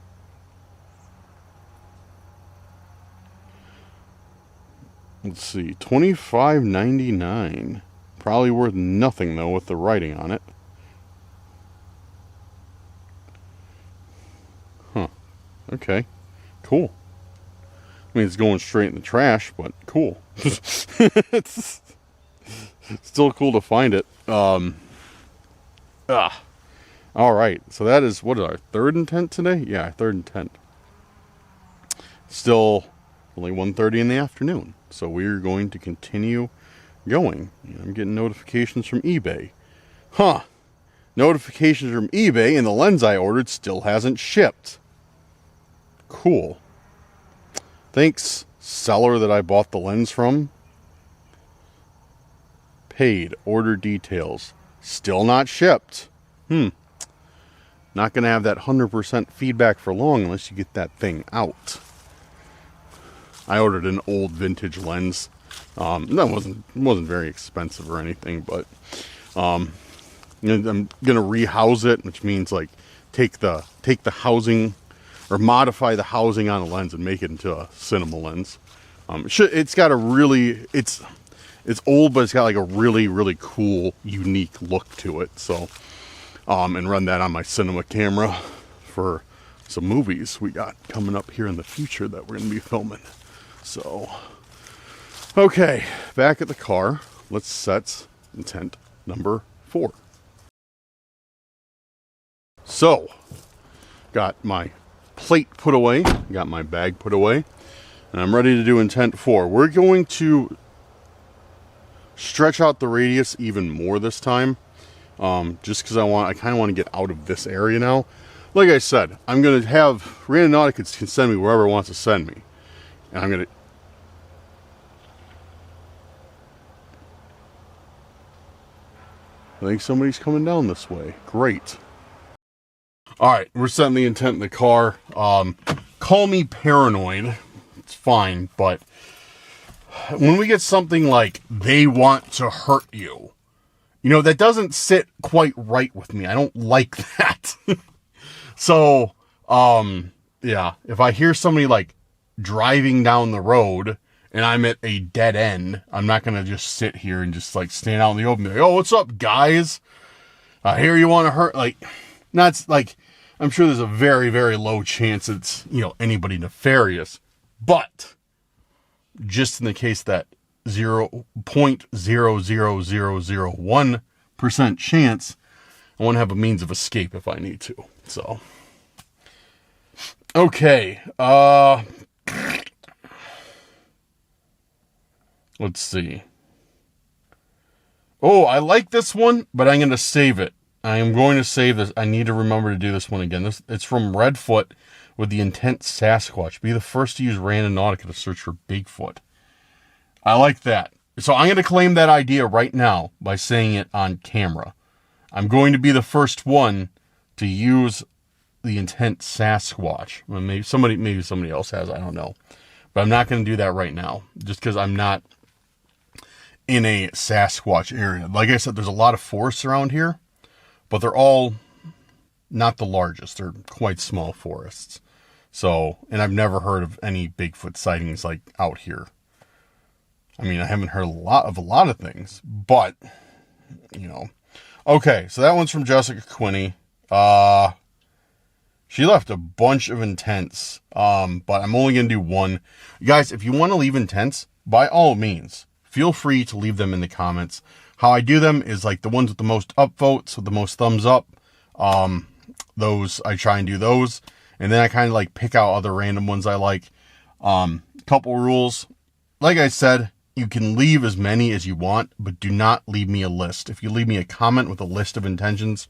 Speaker 1: Let's see, $25.99. Probably worth nothing though with the writing on it. Huh. Okay. Cool. I mean, it's going straight in the trash, but cool. It's still cool to find it. All right. So that is, what is our third intent today? Yeah, our third intent. Still only 1:30 in the afternoon. So we're going to continue going. I'm getting notifications from eBay. Huh. Notifications from eBay, and the lens I ordered still hasn't shipped. Cool. Thanks, seller that I bought the lens from. Paid. Order details. Still not shipped. Not going to have that 100% feedback for long unless you get that thing out. I ordered an old vintage lens. That wasn't very expensive or anything, but I'm gonna rehouse it, which means like take the housing or modify the housing on the lens and make it into a cinema lens. It's got a really it's old, but it's got like a really cool, unique look to it. So and run that on my cinema camera for some movies we got coming up here in the future that we're gonna be filming. So, okay, back at the car, let's set intent number 4. So, got my plate put away, got my bag put away, and I'm ready to do intent 4. We're going to stretch out the radius even more this time, just because I kind of want to get out of this area now. Like I said, I'm going to have Randonautica can send me wherever it wants to send me. And I'm going to... I think somebody's coming down this way. Great. Alright, we're setting the intent in the car. Call me paranoid. It's fine, but... when we get something like, they want to hurt you, that doesn't sit quite right with me. I don't like that. So, yeah, if I hear somebody like driving down the road and I'm at a dead end, I'm not going to just sit here and just like stand out in the open and be like, oh, what's up, guys? I hear you want to hurt, not like, I'm sure there's a very, very low chance it's, anybody nefarious, but just in the case that 0.00001% chance, I want to have a means of escape if I need to. So, okay, let's see. Oh, I like this one, but I'm going to save it. I am going to save this. I need to remember to do this one again. It's from Redfoot with the intent Sasquatch. Be the first to use Randonautica to search for Bigfoot. I like that. So I'm going to claim that idea right now by saying it on camera. I'm going to be the first one to use the intent Sasquatch. Well, maybe somebody else has, I don't know. But I'm not going to do that right now, just because I'm not in a Sasquatch area. Like I said, there's a lot of forests around here, but they're all not the largest. They're quite small forests. So, and I've never heard of any Bigfoot sightings like out here. I mean, I haven't heard a lot of things, but you know. Okay, so that one's from Jessica Quinney. She left a bunch of intents, but I'm only going to do one. Guys, if you want to leave intents, by all means, feel free to leave them in the comments. How I do them is like the ones with the most upvotes, with the most thumbs up. Those, I try and do those. And then I kind of like pick out other random ones I like. Couple rules. Like I said, you can leave as many as you want, but do not leave me a list. If you leave me a comment with a list of intentions,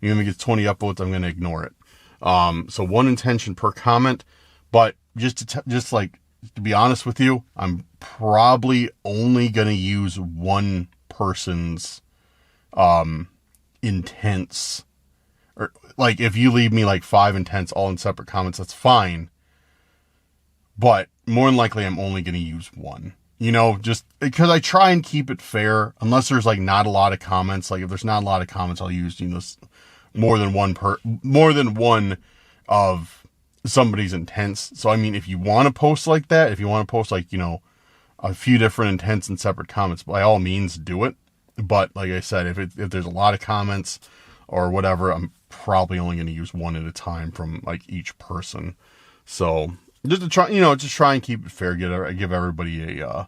Speaker 1: even if it gets 20 upvotes, I'm going to ignore it. So one intention per comment, but just to be honest with you, I'm probably only going to use one person's, intents, or like if you leave me like 5 intents all in separate comments, that's fine. But more than likely, I'm only going to use one, you know, just because I try and keep it fair, unless there's like not a lot of comments. Like if there's not a lot of comments, I'll use, you know, more than one of somebody's intents. So, I mean, if you want to post like that, if you want to post like, you know, a few different intents in separate comments, by all means do it. But like I said, if there's a lot of comments or whatever, I'm probably only going to use one at a time from like each person. So just to try, you know, just try and keep it fair, give everybody a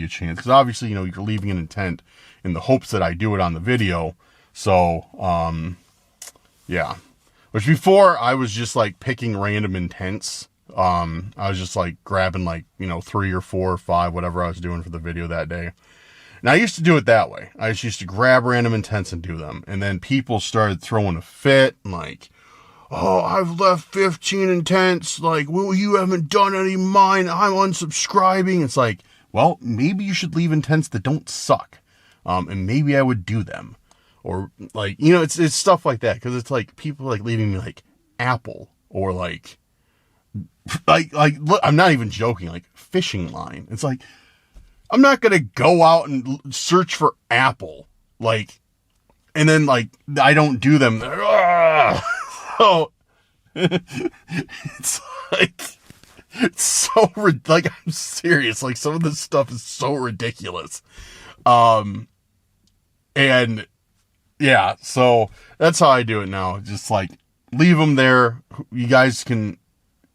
Speaker 1: chance. Cause obviously, you know, you're leaving an intent in the hopes that I do it on the video. So, yeah. Which before I was just like picking random intents. I was just like grabbing like, you know, 3 or 4 or 5, whatever I was doing for the video that day. And I used to do it that way. I just used to grab random intents and do them. And then people started throwing a fit and like, oh, I've left 15 intents. Like, well, you haven't done any of mine. I'm unsubscribing. It's like, well, maybe you should leave intents that don't suck. And maybe I would do them. Or like, you know, it's stuff like that. Cause it's like people like leaving me like apple or like look, I'm not even joking. Like fishing line. It's like, I'm not going to go out and search for apple. Like, and then like, I don't do them. So it's like, it's so, like, I'm serious. Like some of this stuff is so ridiculous. And yeah, so that's how I do it now. Just like leave them there. You guys can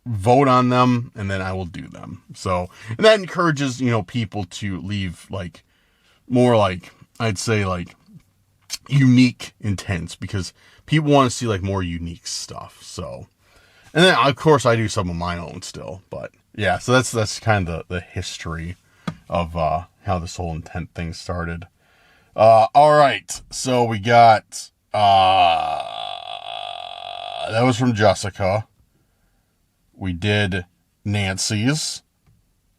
Speaker 1: vote on them and then I will do them. So, and that encourages, you know, people to leave like more like, I'd say like unique intents because people want to see like more unique stuff. So, and then of course I do some of my own still, but yeah, so that's kind of the history of, how this whole intent thing started. All right. So we got, that was from Jessica. We did Nancy's.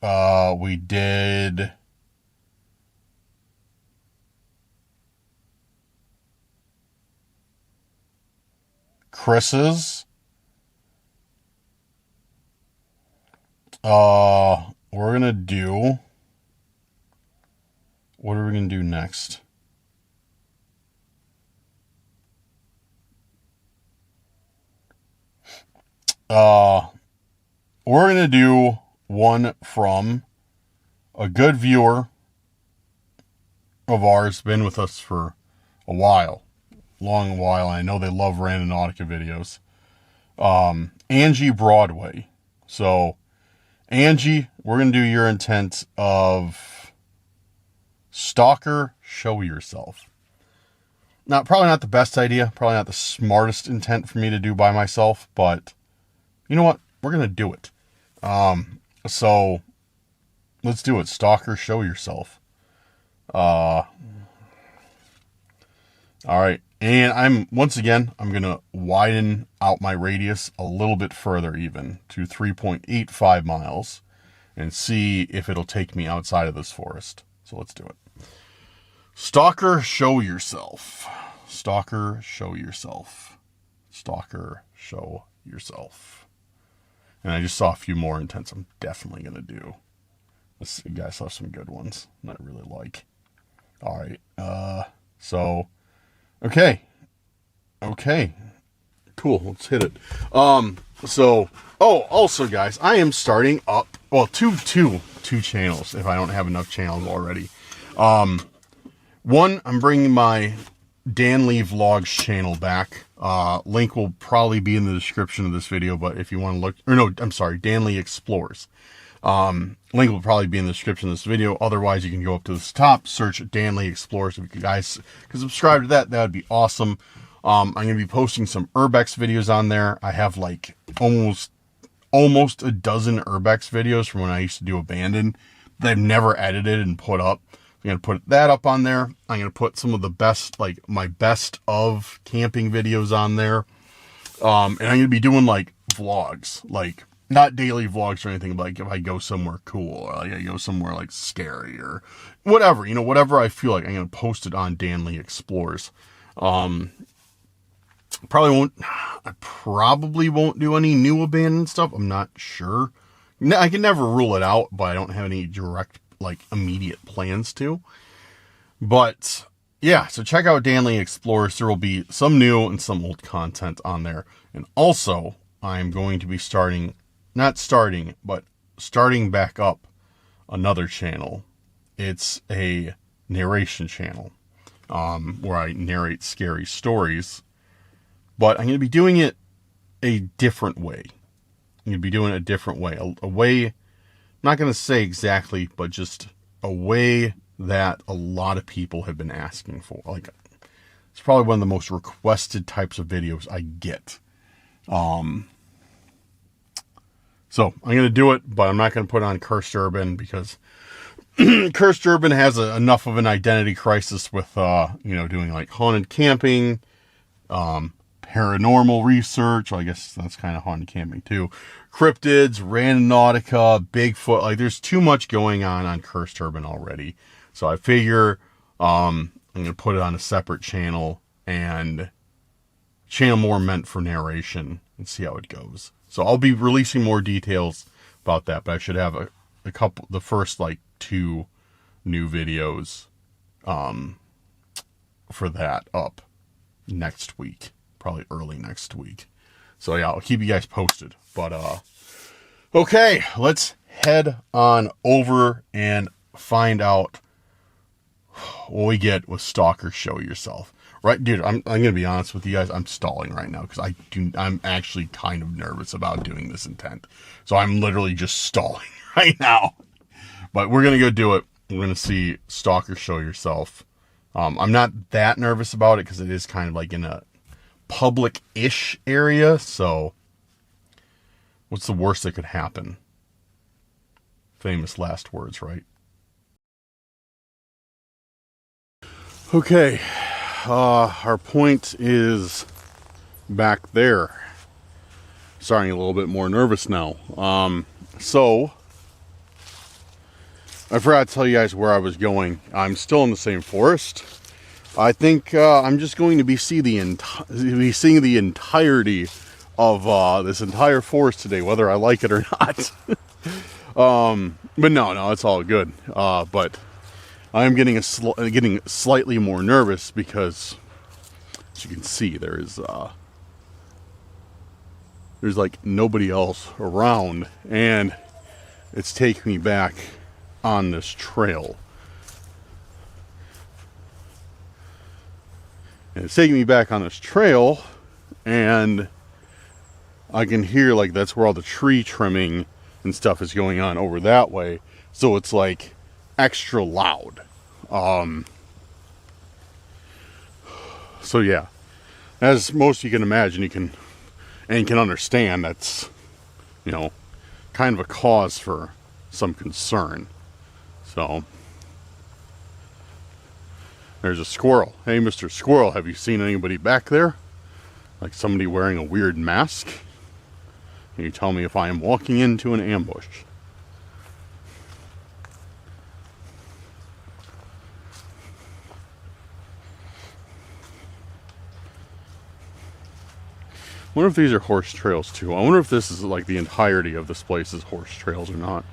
Speaker 1: We did Chris's. We're gonna do. What are we gonna do next? We're going to do one from a good viewer of ours, been with us for a while, long while. I know they love Randonautica videos. Angie Broadway. So, Angie, we're going to do your intent of Stalker, show yourself. Now, probably not the best idea, probably not the smartest intent for me to do by myself, but you know what? We're going to do it. So let's do it. Stalker, show yourself. All right. And I'm going to widen out my radius a little bit further even to 3.85 miles and see if it'll take me outside of this forest. So let's do it. Stalker, show yourself. Stalker, show yourself. Stalker, show yourself. And I just saw a few more intents I'm definitely going to do. You guys have some good ones that I really like. All right. Okay. Cool. Let's hit it. Also guys, I am starting up, well, two channels if I don't have enough channels already. One, I'm bringing my Dan Lee Vlogs channel back. Link will probably be in the description of this video, but if you want to look, or no, I'm sorry, Dan Lee Explores. Link will probably be in the description of this video. Otherwise, you can go up to the top, search Dan Lee Explores. If you guys can subscribe to that, that would be awesome. I'm going to be posting some urbex videos on there. I have like almost a dozen urbex videos from when I used to do abandoned that I've never edited and put up. I'm going to put that up on there. I'm going to put some of the best, like my best of camping videos on there. And I'm going to be doing like vlogs, like not daily vlogs or anything, but like if I go somewhere cool or like I go somewhere like scary or whatever, you know, whatever I feel like, I'm going to post it on Dan Lee Explores. I probably won't do any new abandoned stuff. I'm not sure. I can never rule it out, but I don't have any direct, like, immediate plans to. But yeah, so check out Dan Lee Explores. There will be some new and some old content on there. And also, I'm going to be starting back up another channel. It's a narration channel, where I narrate scary stories. But I'm going to be doing it a different way. I'm going to be doing it a different way. A way, I'm not going to say exactly, but just a way that a lot of people have been asking for. Like, it's probably one of the most requested types of videos I get. So I'm going to do it, but I'm not going to put on Cursed Urban because Cursed Urban has enough of an identity crisis with, doing like haunted camping, paranormal research. Well, I guess that's kind of haunted camping too. Cryptids, Randonautica, Bigfoot. Like, there's too much going on Cursed Urban already. So I figure I'm going to put it on a separate channel and channel more meant for narration and see how it goes. So I'll be releasing more details about that, but I should have a couple, the first like 2 new videos for that up next week. Probably early next week. So yeah, I'll keep you guys posted. But okay, let's head on over and find out what we get with Stalker Show Yourself. Right, dude, I'm gonna be honest with you guys, I'm stalling right now because I'm actually kind of nervous about doing this intent. So I'm literally just stalling right now. But we're gonna go do it. We're gonna see Stalker Show Yourself. I'm not that nervous about it because it is kind of like in a public-ish area, so what's the worst that could happen? Famous last words, right? Okay, our point is back there. Starting a little bit more nervous now. So I forgot to tell you guys where I was going. I'm still in the same forest. I think I'm just going to be seeing the entirety of this entire forest today, whether I like it or not. But no, it's all good. But I'm getting slightly more nervous because, as you can see, there's like nobody else around, and it's taking me back on this trail. And it's taking me back on this trail, and I can hear, like, that's where all the tree trimming and stuff is going on over that way. So it's like extra loud. So yeah, as most you can imagine, you can understand, that's, kind of a cause for some concern. So there's a squirrel. Hey, Mr. Squirrel, have you seen anybody back there? Like somebody wearing a weird mask? Can you tell me if I am walking into an ambush? I wonder if these are horse trails too. I wonder if this is like the entirety of this place is horse trails or not.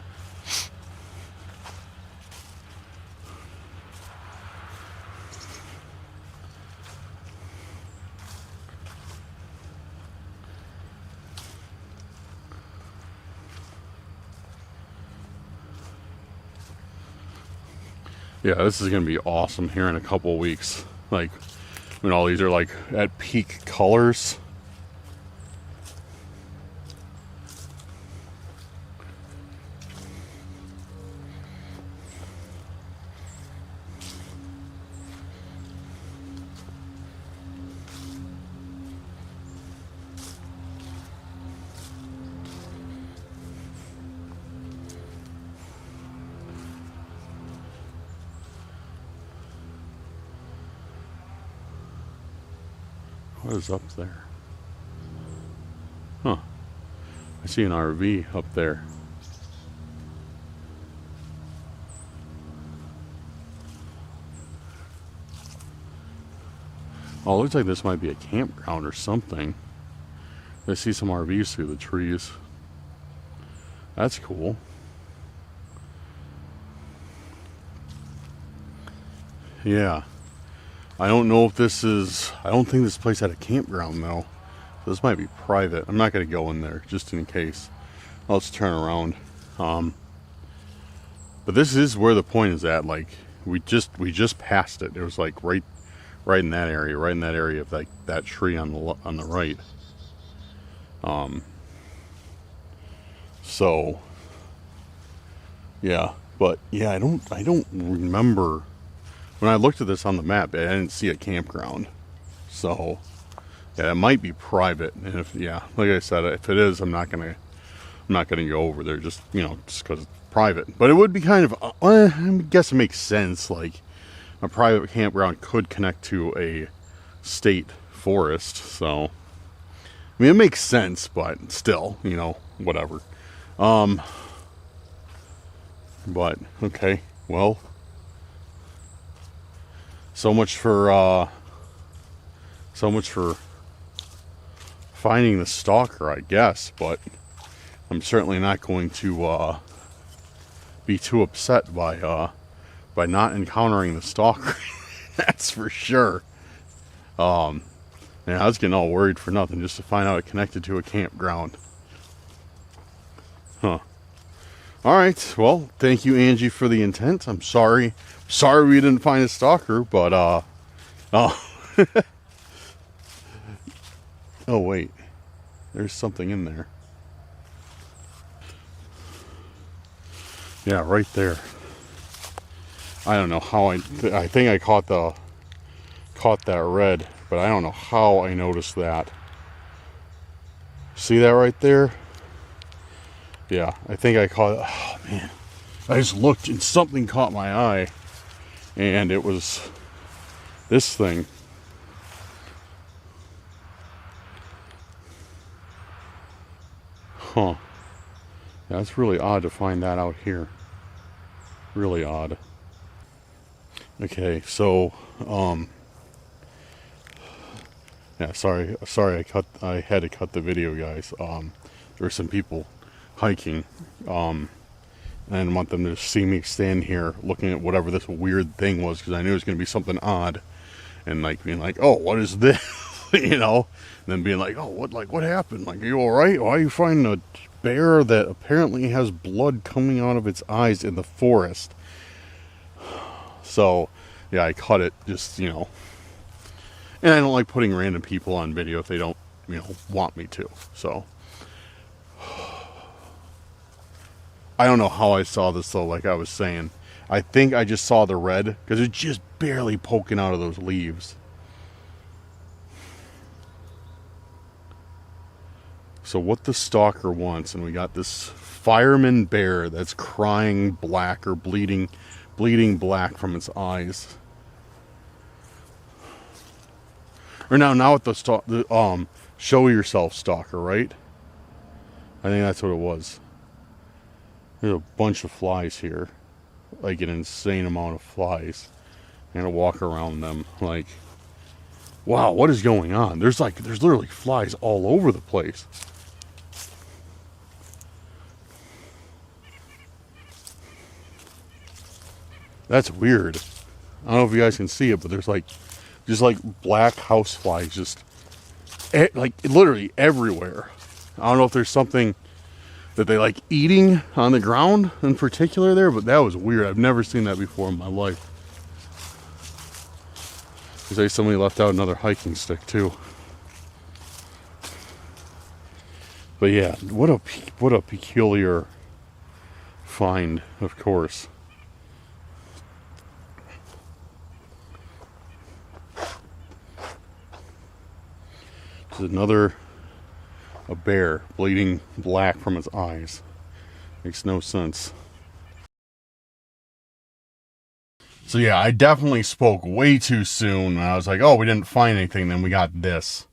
Speaker 1: Yeah, this is gonna be awesome here in a couple of weeks. Like when all these are like at peak colors. What is up there? Huh. I see an RV up there. Oh, it looks like this might be a campground or something. I see some RVs through the trees. That's cool. Yeah. I don't know if this is... I don't think this place had a campground, though. This might be private. I'm not going to go in there, just in case. Let's turn around. But this is where the point is at. Like, we just passed it. It was like right in that area. Right in that area of like that tree on the right. So... yeah. But, yeah, I don't remember... When I looked at this on the map, I didn't see a campground. So, yeah, it might be private. And if, yeah, like I said, if it is, I'm not gonna go over there just, you know, just because it's private. But it would be kind of, I guess it makes sense. Like, a private campground could connect to a state forest. So, I mean, it makes sense, but still, you know, whatever. But, okay, well... So much for finding the stalker, I guess, but I'm certainly not going to be too upset by not encountering the stalker. That's for sure. Yeah, I was getting all worried for nothing just to find out it connected to a campground. Huh. All right. Well, thank you, Angie, for the intent. I'm sorry we didn't find a stalker, but oh oh wait, there's something in there. Yeah, right there. I don't know how I think I caught that red, but I don't know how I noticed that. See that right there? Yeah, I think I caught it. Oh man, I just looked and something caught my eye. And it was this thing. Huh. Yeah, it's really odd to find that out here. Really odd. Okay, so, yeah, sorry, I had to cut the video, guys. There were some people hiking, and I didn't want them to see me stand here looking at whatever this weird thing was, because I knew it was going to be something odd, and like being like, oh, what is this? You know, and then being like, oh, what happened? Like, are you all right? Why are you finding a bear that apparently has blood coming out of its eyes in the forest? So, yeah, I cut it, just, you know, and I don't like putting random people on video if they don't, you know, want me to. So, I don't know how I saw this, though, like I was saying. I think I just saw the red, because it's just barely poking out of those leaves. So what the stalker wants, and we got this fireman bear that's crying black, or bleeding black from its eyes. Or now with the show yourself stalker, right? I think that's what it was. There's a bunch of flies here, like an insane amount of flies. I'm gonna walk around them, like, wow, what is going on? There's literally flies all over the place. That's weird. I don't know if you guys can see it, but there's just like black house flies, just like literally everywhere. I don't know if there's something that they like eating on the ground in particular there, but that was weird. I've never seen that before in my life. Because like somebody left out another hiking stick too. But yeah, what a peculiar find, of course. There's a bear bleeding black from its eyes. Makes no sense. So yeah, I definitely spoke way too soon. I was like, oh, we didn't find anything. Then we got this.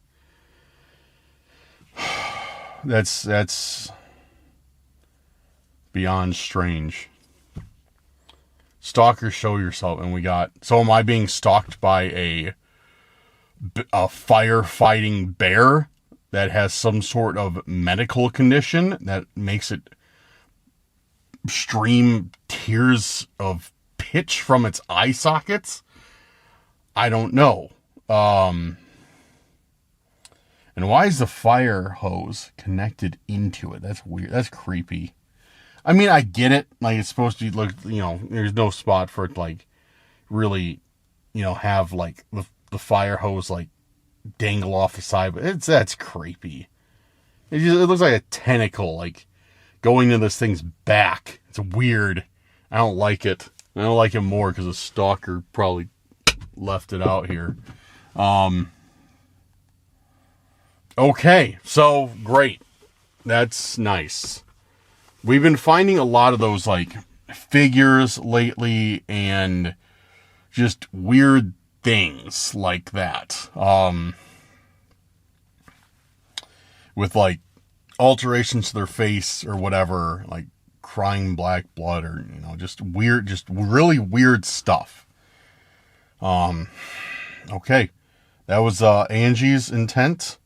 Speaker 1: That's beyond strange. Stalker, show yourself. And we got, so am I being stalked by a firefighting bear that has some sort of medical condition that makes it stream tears of pitch from its eye sockets? I don't know. And why is the fire hose connected into it? That's weird. That's creepy. I mean, I get it. Like, it's supposed to look, there's no spot for it to, like, really, have, like, the fire hose, like, dangle off the side. But that's creepy. It looks like a tentacle, like, going to this thing's back. It's weird. I don't like it. I don't like it more because the stalker probably left it out here. Okay, so great. That's nice. We've been finding a lot of those like figures lately and just weird things like that. With like alterations to their face or whatever, like crying black blood or, just weird, just really weird stuff. Okay. That was Angie's intent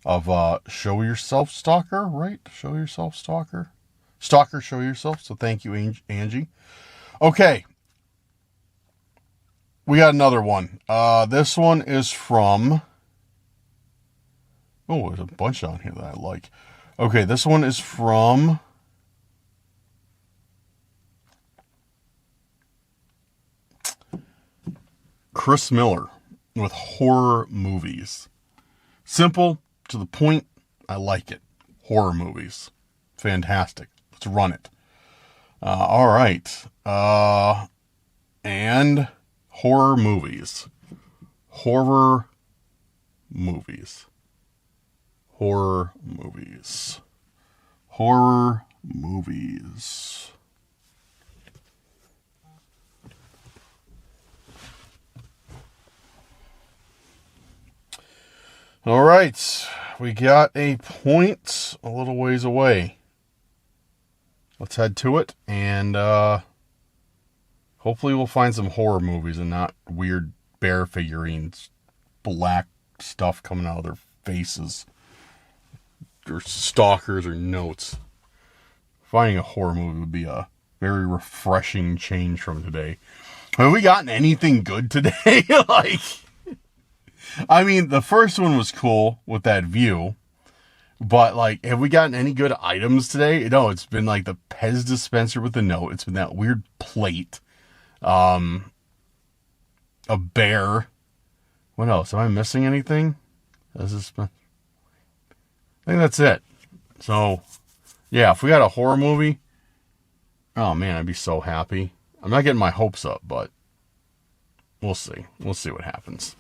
Speaker 1: of show yourself, stalker, right? Show yourself, stalker. Stalker, show yourself. So thank you, Angie. Okay. We got another one. This one is from... Oh, there's a bunch on here that I like. Okay, this one is from... Chris Miller with horror movies. Simple, to the point, I like it. Horror movies. Fantastic. Let's run it. All right. And horror movies. Horror movies. Horror movies. Horror movies. All right, we got a point a little ways away. Let's head to it, and hopefully we'll find some horror movies and not weird bear figurines, black stuff coming out of their faces, or stalkers or notes. Finding a horror movie would be a very refreshing change from today. Have we gotten anything good today? I mean, the first one was cool with that view, but like, have we gotten any good items today? No, it's been like the Pez dispenser with the note. It's been that weird plate, a bear. What else? Am I missing anything? I think that's it. So, yeah, if we got a horror movie, oh man, I'd be so happy. I'm not getting my hopes up, but we'll see. We'll see what happens.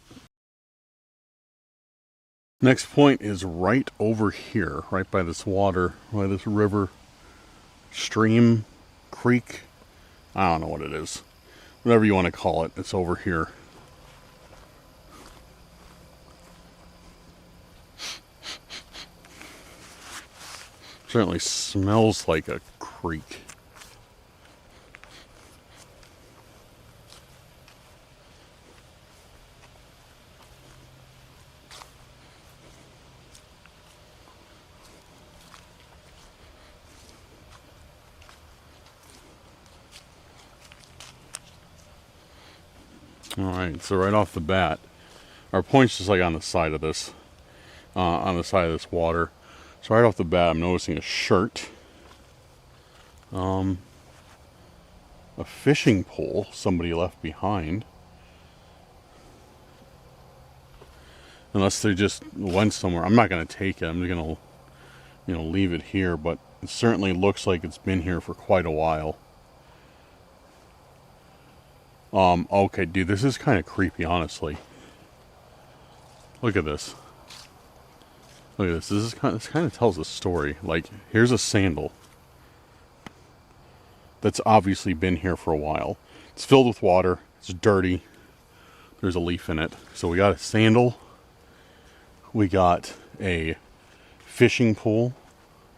Speaker 1: Next point is right over here, right by this water, by this river, stream, creek. I don't know what it is. Whatever you want to call it, it's over here. Certainly smells like a creek. Alright, so right off the bat, our point's just like on the side of this, water. So right off the bat, I'm noticing a shirt, a fishing pole somebody left behind, Unless they just went somewhere. I'm not going to take it. I'm just going to, you know, leave it here. But it certainly looks like it's been here for quite a while. Okay, dude, this is kind of creepy, honestly. Look at this. Look at this. This kind of tells a story. Like, here's a sandal that's obviously been here for a while. It's filled with water. It's dirty. There's a leaf in it. So we got a sandal. We got a fishing pole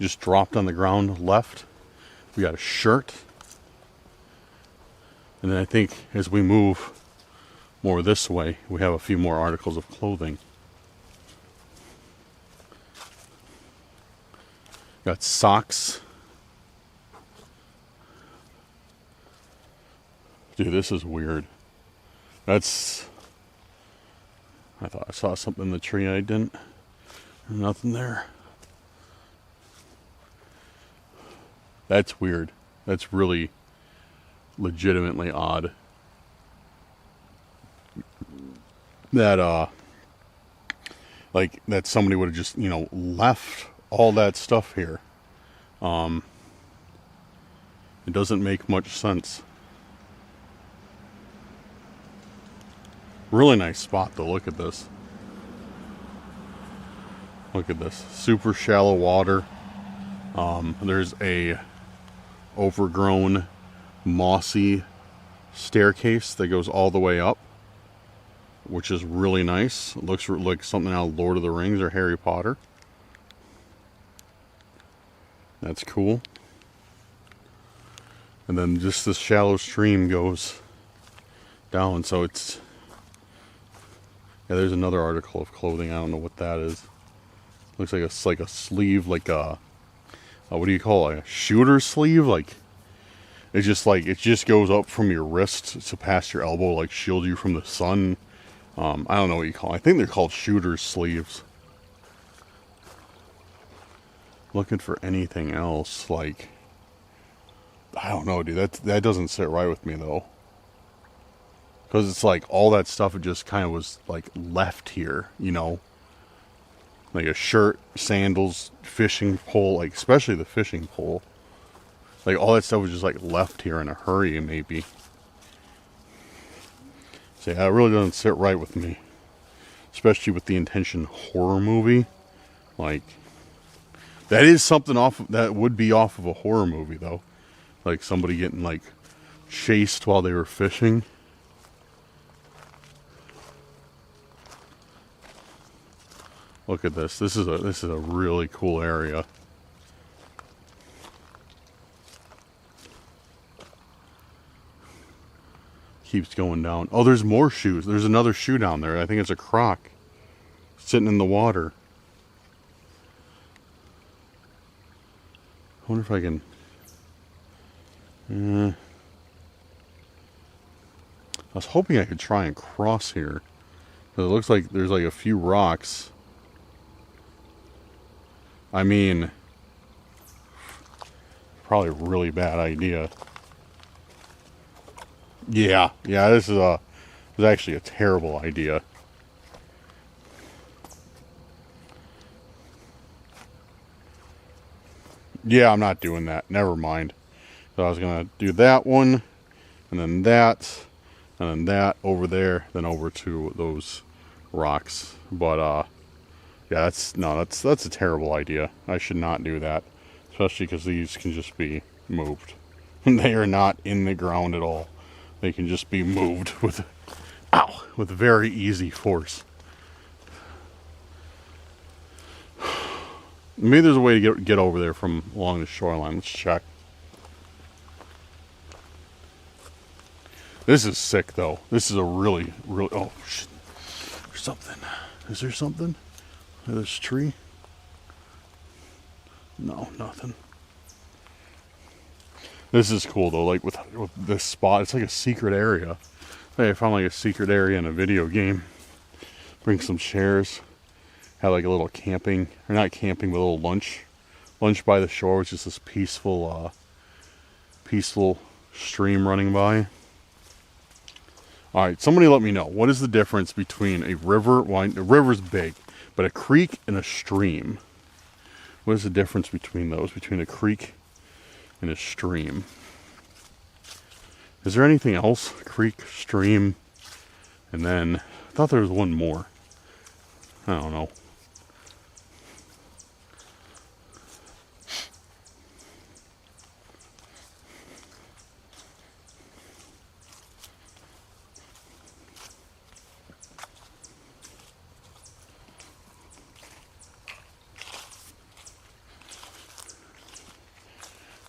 Speaker 1: just dropped on the ground left. We got a shirt. And then I think as we move more this way, we have a few more articles of clothing. Got socks. Dude, this is weird. That's... I thought I saw something in the tree. I didn't. Nothing there. That's weird. That's really legitimately odd. That, like, that somebody would have just, you know, left all that stuff here. It doesn't make much sense. Really nice spot though. Look at this. Look at this. Super shallow water. There's a overgrown mossy staircase that goes all the way up, which is really nice. It looks like something out of Lord of the Rings or Harry Potter. That's cool. And then just this shallow stream goes down, so it's... Yeah, there's another article of clothing. I don't know what that is. Looks like it's like a sleeve, like a what do you call it? A shooter sleeve? Like it's just like it just goes up from your wrist to past your elbow, like shield you from the sun. I don't know what you call it. I think they're called shooter sleeves. Looking for anything else, like I don't know, dude. That doesn't sit right with me though. Because it's like all that stuff, it just kind of was like left here, you know? Like a shirt, sandals, fishing pole, like especially the fishing pole. Like all that stuff was just like left here in a hurry, maybe. So yeah, it really doesn't sit right with me. Especially with the intention horror movie. Like, that is something that would be off of a horror movie though. Like somebody getting like chased while they were fishing. Look at this. This is a really cool area. Keeps going down. Oh, there's more shoes. There's another shoe down there. I think it's a croc sitting in the water. I wonder if I can... I was hoping I could try and cross here. But it looks like there's like a few rocks. I mean, probably a really bad idea. Yeah, this is actually a terrible idea. Yeah, I'm not doing that. Never mind. So I was gonna do that one, and then that over there, then over to those rocks. But yeah, that's a terrible idea. I should not do that, especially because these can just be moved. They are not in the ground at all. They can just be moved with very easy force. Maybe there's a way to get over there from along the shoreline. Let's check. This is sick, though. This is a really... Oh, shit. There's something. Is there something? This tree? No, nothing. This is cool, though. Like, with this spot, it's like a secret area. Hey, I found, like, a secret area in a video game. Bring some chairs. Have, like, a little camping... Or not camping, but a little lunch. Lunch by the shore, which is this peaceful stream running by. All right, somebody let me know. What is the difference between a river? Well, a river's big, but a creek and a stream. What is the difference between those? Between a creek and a stream? Is there anything else? Creek, stream, and then I thought there was one more. I don't know.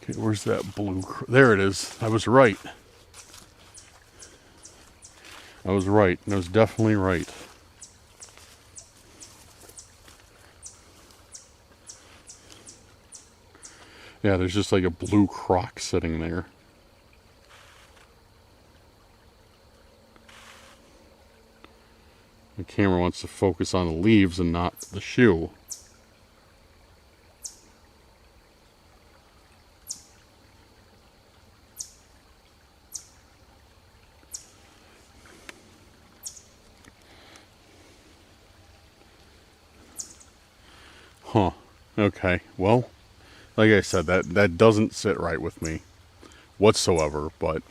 Speaker 1: Okay, where's that blue? There it is. I was right. I was right. I was definitely right. Yeah, there's just like a blue croc sitting there. The camera wants to focus on the leaves and not the shoe. Huh. Okay. Well, like I said, that doesn't sit right with me whatsoever, but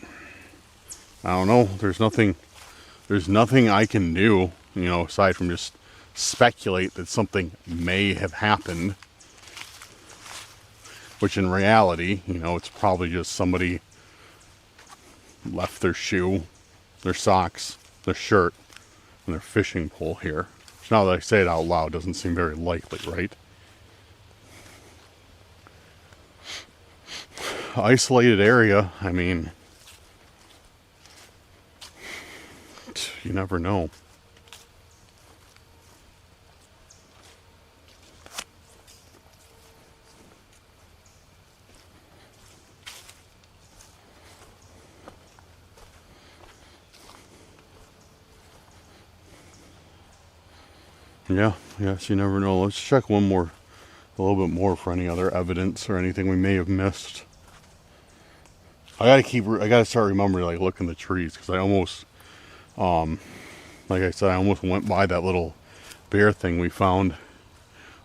Speaker 1: I don't know. There's nothing I can do, you know, aside from just speculate that something may have happened, which in reality, you know, it's probably just somebody left their shoe, their socks, their shirt, and their fishing pole here. Which now that I say it out loud doesn't seem very likely, right? Isolated area, I mean, you never know. Yeah, yes, you never know. Let's check a little bit more for any other evidence or anything we may have missed. I gotta start remembering to like look in the trees, because I almost, like I said, I almost went by that little bear thing we found.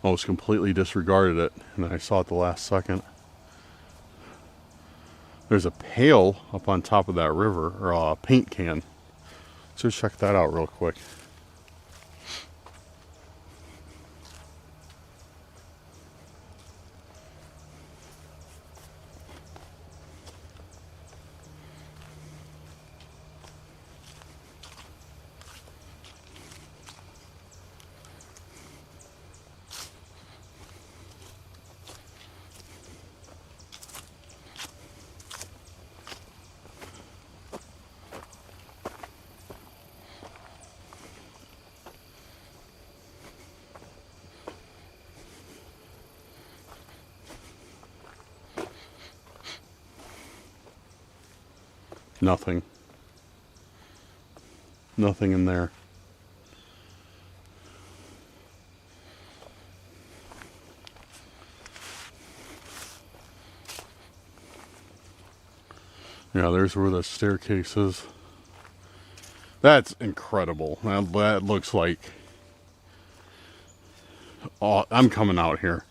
Speaker 1: Almost completely disregarded it, and then I saw it the last second. There's a pail up on top of that river, or a paint can. So let's check that out real quick. Nothing. Nothing in there. Yeah, there's where the staircase is. That's incredible. That looks like... Oh, I'm coming out here.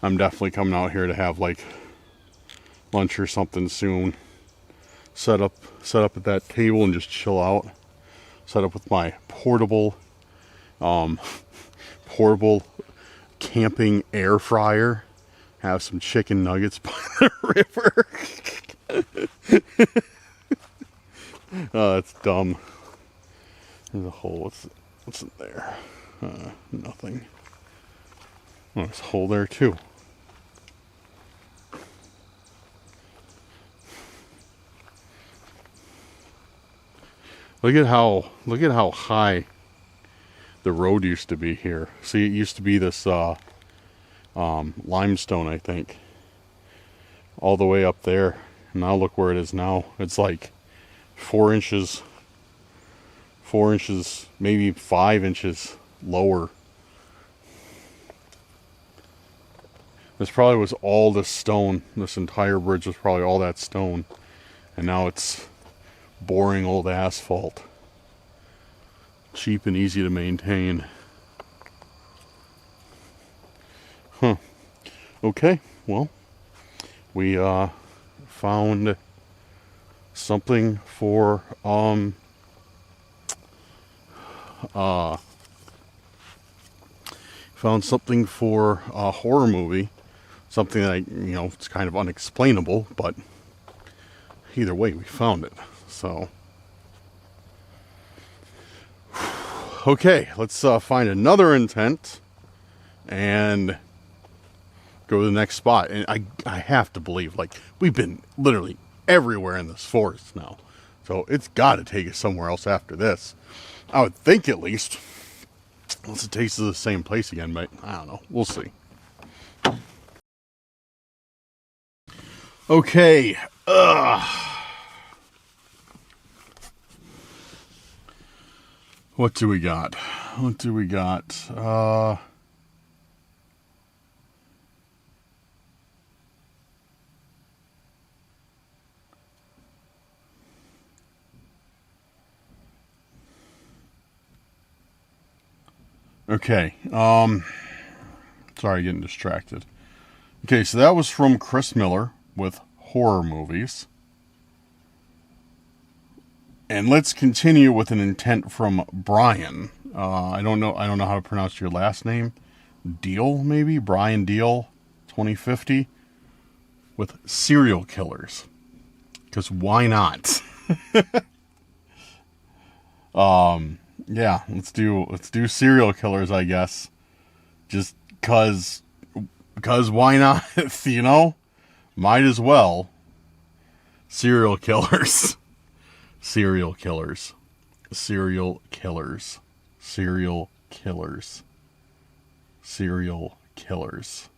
Speaker 1: I'm definitely coming out here to have like lunch or something soon. Set up at that table and just chill out. Set up with my portable camping air fryer. Have some chicken nuggets by the river. Oh, that's dumb. There's a hole. What's in there? Nothing. Oh, there's a hole there too. Look at how high the road used to be here. See, it used to be this limestone, I think, all the way up there. And now look where it is now. It's like 4 inches, maybe 5 inches lower. This probably was all this stone. This entire bridge was probably all that stone. And now it's boring old asphalt. cheap and easy to maintain. Huh. Okay, well, we found something for a horror movie. Something that, it's kind of unexplainable, but either way, we found it. So, okay, let's find another intent and go to the next spot. And I have to believe, like, we've been literally everywhere in this forest now. So it's got to take us somewhere else after this. I would think, at least. Unless it takes us to the same place again, but I don't know. We'll see. Okay. What do we got? Okay. Sorry, getting distracted. Okay, so that was from Chris Miller with horror movies. And let's continue with an intent from Brian. I don't know how to pronounce your last name. Deal, maybe? Brian Deal, 2050, with serial killers. Because why not? Yeah, let's do serial killers, I guess. Just cause why not? Might as well. Serial killers. Serial killers. Serial killers. Serial killers. Serial killers.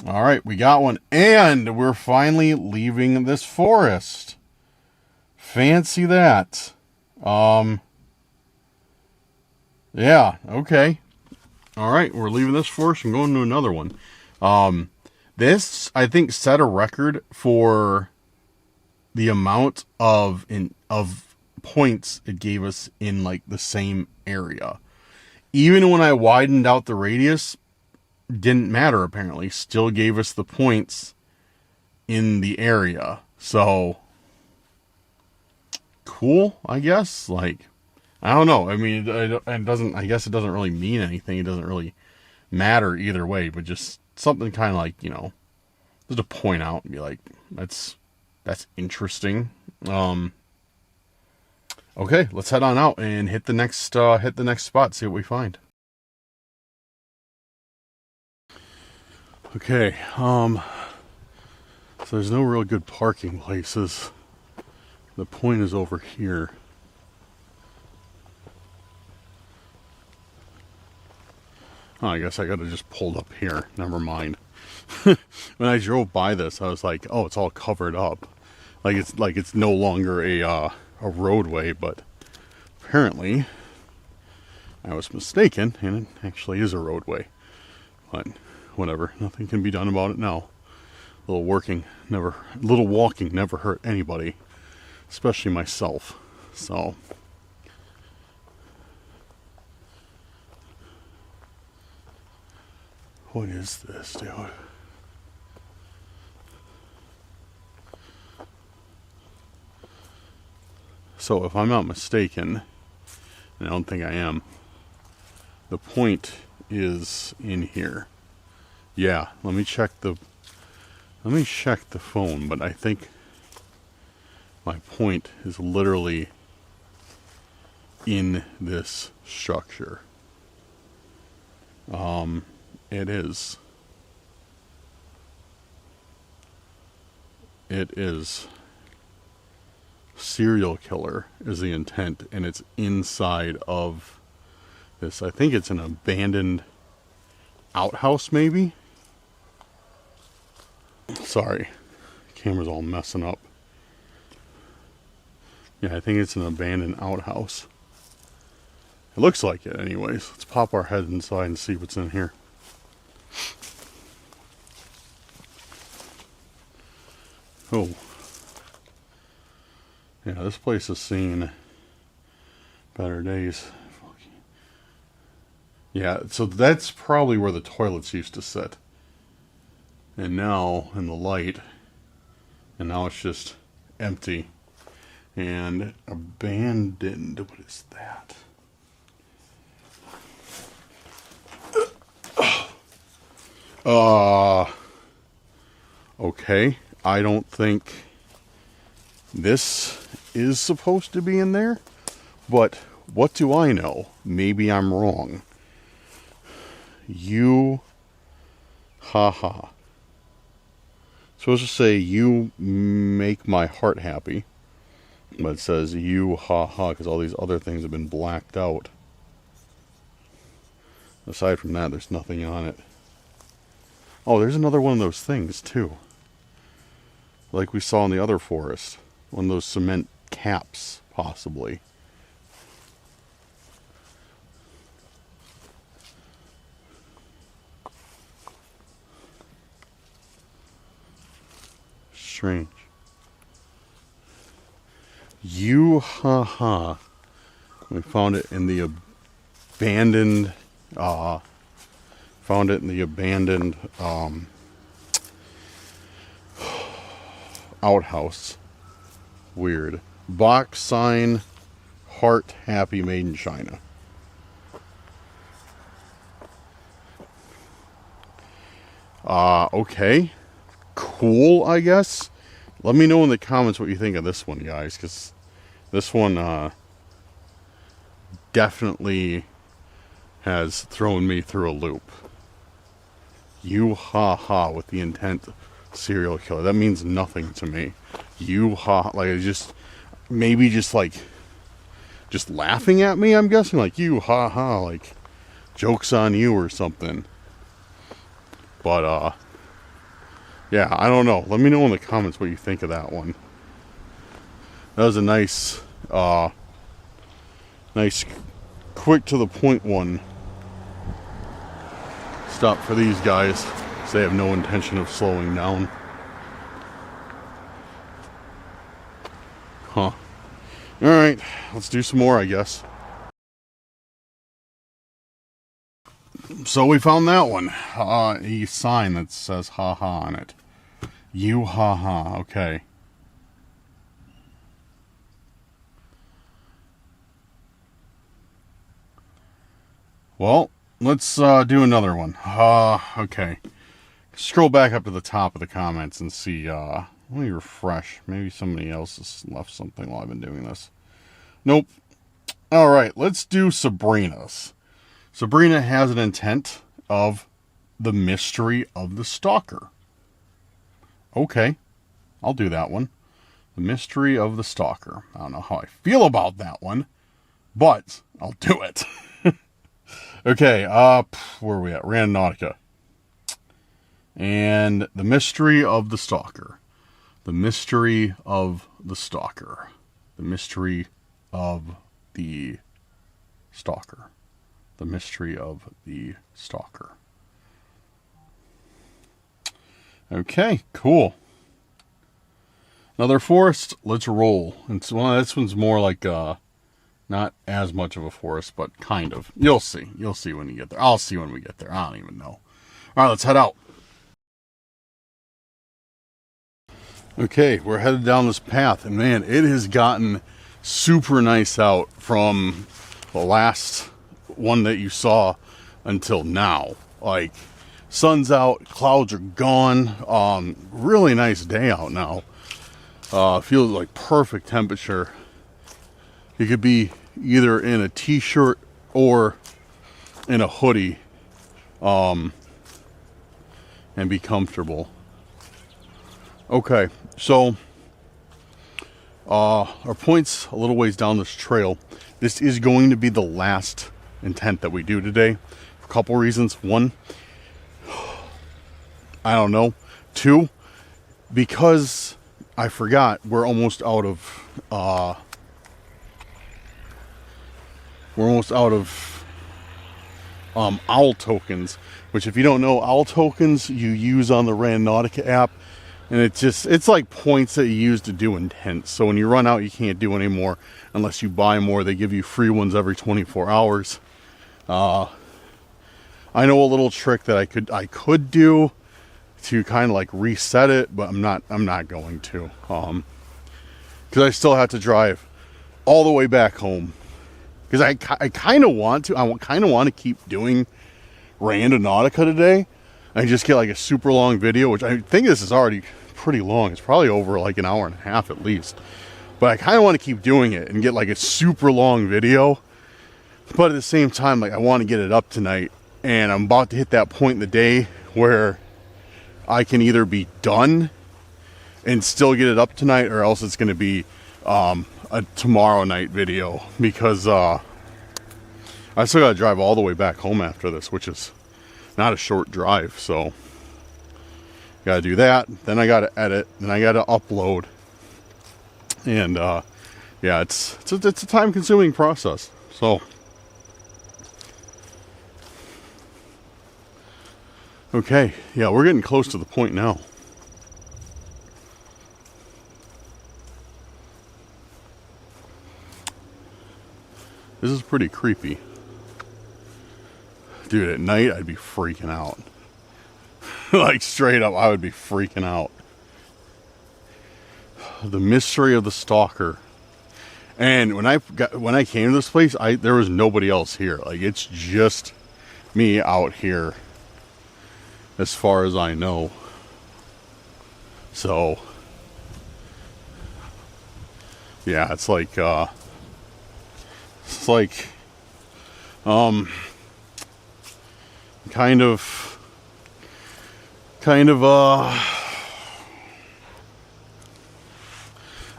Speaker 1: All right, we got one. And we're finally leaving this forest. Fancy that. Yeah, okay. All right, we're leaving this forest and going to another one. This, I think, set a record for the amount of points it gave us in, like, the same area. Even when I widened out the radius, didn't matter, apparently. Still gave us the points in the area. So, cool, I guess. Like, I don't know. I mean, I guess it doesn't really mean anything. It doesn't really matter either way, but just something kind of like, just to point out and be like, that's interesting. Okay, let's head on out and hit the next spot, see what we find. Okay, so there's no real good parking places. The point is over here. Oh, I guess I gotta just pull up here. Never mind. When I drove by this, I was like, oh, it's all covered up. Like it's no longer a roadway, but apparently I was mistaken, and it actually is a roadway. But whatever, nothing can be done about it now. A little walking never hurt anybody, especially myself. So, what is this, dude? So, if I'm not mistaken, and I don't think I am, the point is in here. Yeah, let me check the phone, but I think my point is literally in this structure. It is. It is. Serial killer is the intent, and it's inside of this. I think it's an abandoned outhouse, maybe? Sorry, camera's all messing up. Yeah, I think it's an abandoned outhouse. It looks like it anyways. Let's pop our head inside and see what's in here. Oh. Yeah, this place has seen Better days. Yeah, so that's probably where the toilets used to sit. And now, in the light, and now it's just empty and abandoned. What is that? Okay. I don't think this is supposed to be in there, but what do I know? Maybe I'm wrong. You, haha. Supposed to say, you make my heart happy. But it says, you, haha, because all these other things have been blacked out. Aside from that, there's nothing on it. Oh, there's another one of those things, too. Like we saw in the other forest. One of those cement caps, possibly. Strange. You, haha. We found it in the abandoned, outhouse. Weird. Box sign, heart, happy, made in China. Okay. Cool, I guess. Let me know in the comments what you think of this one, guys, because this one definitely has thrown me through a loop. You ha with the intent serial killer. That means nothing to me. You ha, like, just maybe just laughing at me, I'm guessing, like, you ha, like joke's on you or something. But yeah, I don't know. Let me know in the comments what you think of that one. That was a nice quick to the point one. Stop for these guys, because they have no intention of slowing down. Huh. Alright, let's do some more, I guess. So we found that one. A sign that says haha on it. You haha, okay. Well, let's do another one. Okay. Scroll back up to the top of the comments and see, let me refresh. Maybe somebody else has left something while I've been doing this. Nope. Alright, let's do Sabrina's. Sabrina has an intent of the mystery of the stalker. Okay, I'll do that one. The mystery of the stalker. I don't know how I feel about that one, but I'll do it. Okay, where are we at? Randonautica. And the mystery of the stalker. The mystery of the stalker. The mystery of the stalker. The mystery of the stalker. Okay, cool. Another forest. Let's roll. And so, well, this one's more like not as much of a forest, but kind of. You'll see. You'll see when you get there. I'll see when we get there. I don't even know. All right, let's head out. Okay, we're headed down this path, and man, it has gotten super nice out from the last one that you saw until now. Like, sun's out, clouds are gone. Really nice day out now. Feels like perfect temperature. You could be either in a t-shirt or in a hoodie, and be comfortable. Okay, so our point's a little ways down this trail. This is going to be the last intent that we do today for a couple reasons. One, I don't know. Two, because I forgot, we're almost out of owl tokens, which, if you don't know, owl tokens you use on the Randonautica app And it's like points that you use to do intents. So when you run out, you can't do anymore unless you buy more. They give you free ones every 24 hours. I know a little trick that I could do to kind of like reset it, but I'm not going to. Because I still have to drive all the way back home. Because I kind of want to. I kind of want to keep doing Randonautica today. I just get like a super long video, which I think this is already pretty long. It's probably over like an hour and a half at least. But I kind of want to keep doing it and get like a super long video. But at the same time, like I want to get it up tonight. And I'm about to hit that point in the day where I can either be done and still get it up tonight, or else it's going to be a tomorrow night video. Because I still got to drive all the way back home after this, which is not a short drive. So gotta do that, then I gotta edit, then I gotta upload, and yeah, it's a time consuming process. So okay, yeah, we're getting close to the point now. This is pretty creepy. Dude, at night, I'd be freaking out. Like, straight up, I would be freaking out. The mystery of the Stalker. And when I came to this place, there was nobody else here. Like, it's just me out here, as far as I know. So, yeah, it's like, kind of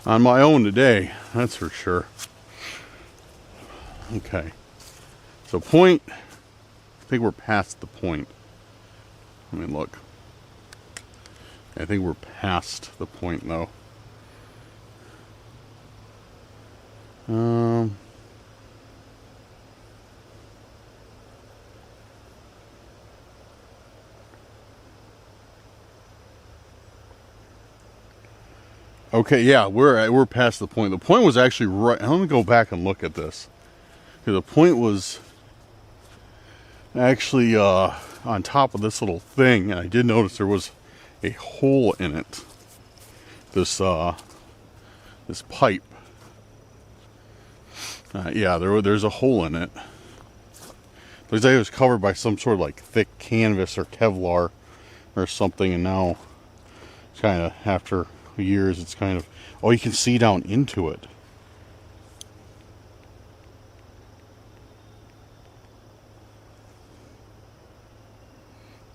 Speaker 1: on my own today, that's for sure. Okay, so point, I think we're past the point. Let me look. I think we're past the point though. Okay, yeah, we're past the point. The point was actually right. Let me go back and look at this. The point was actually on top of this little thing, and I did notice there was a hole in it. This pipe. Yeah, there's a hole in it. Looks like it was covered by some sort of like thick canvas or Kevlar or something, and now it's kind of after years, it's kind of, oh, you can see down into it.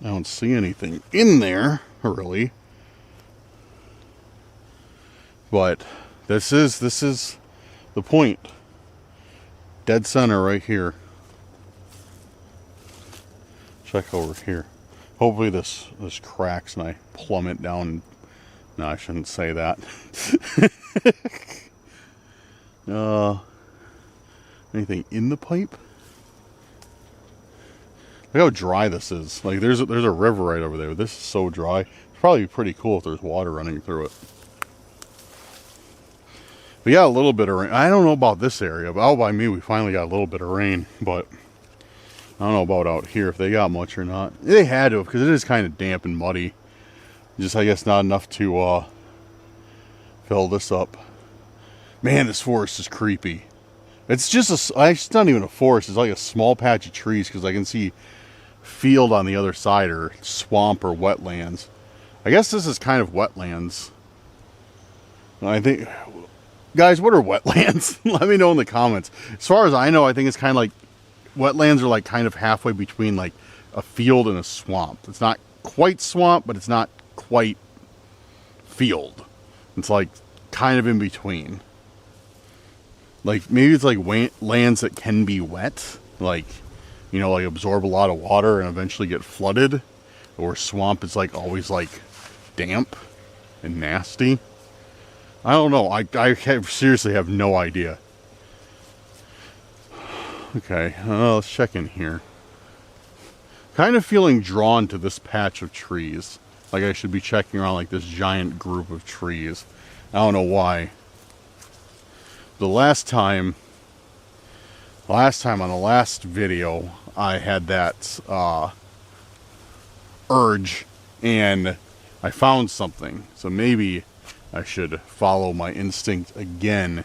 Speaker 1: I don't see anything in there really, but this is the point. Dead center right here. Check over here. Hopefully this cracks and I plummet down. No, I shouldn't say that. Anything in the pipe? Look how dry this is. Like there's a river right over there. This is so dry. It's probably pretty cool if there's water running through it. But yeah, a little bit of rain. I don't know about this area, but out by me we finally got a little bit of rain. But I don't know about out here if they got much or not. They had to, because it is kind of damp and muddy. Just, I guess, not enough to fill this up. Man, this forest is creepy. It's it's not even a forest. It's like a small patch of trees, because I can see field on the other side, or swamp, or wetlands. I guess this is kind of wetlands. I think, guys, what are wetlands? Let me know in the comments. As far as I know, I think it's kind of like, wetlands are like kind of halfway between like a field and a swamp. It's not quite swamp, but it's not quite field. It's like kind of in between. Like maybe it's like lands that can be wet, like, you know, like absorb a lot of water and eventually get flooded. Or swamp is like always like damp and nasty. I don't know. I seriously have no idea. Okay, let's check in here. Kind of feeling drawn to this patch of trees. like I should be checking around like this giant group of trees. I don't know why. The last time on the last video, I had that urge and I found something. So maybe I should follow my instinct again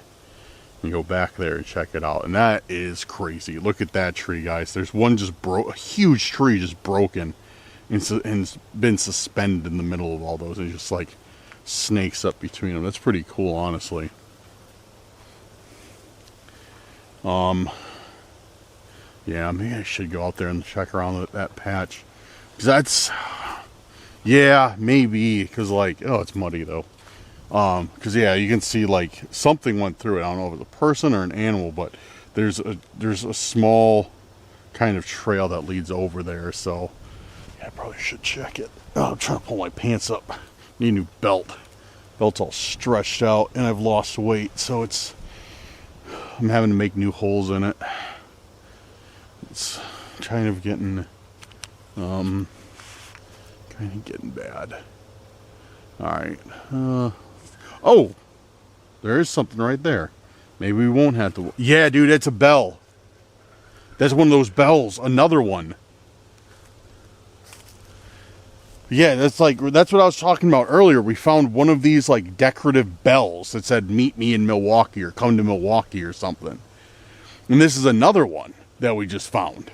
Speaker 1: and go back there and check it out. And that is crazy. Look at that tree, guys. There's one just a huge tree just broken and been suspended in the middle of all those. And just like snakes up between them. That's pretty cool, honestly. Yeah, maybe I should go out there and check around that patch. Cause that's, yeah, maybe. Cause like, oh, it's muddy though. Cause yeah, you can see like something went through it. I don't know if it's a person or an animal, but there's a small kind of trail that leads over there. So yeah, I probably should check it. Oh, I'm trying to pull my pants up. Need a new belt. Belt's all stretched out and I've lost weight. So I'm having to make new holes in it. It's kind of getting bad. Alright. Oh! There is something right there. Maybe we won't have to... Yeah, dude, it's a bell. That's one of those bells. Another one. Yeah, that's what I was talking about earlier. We found one of these like decorative bells that said meet me in Milwaukee or come to Milwaukee or something. And this is another one that we just found.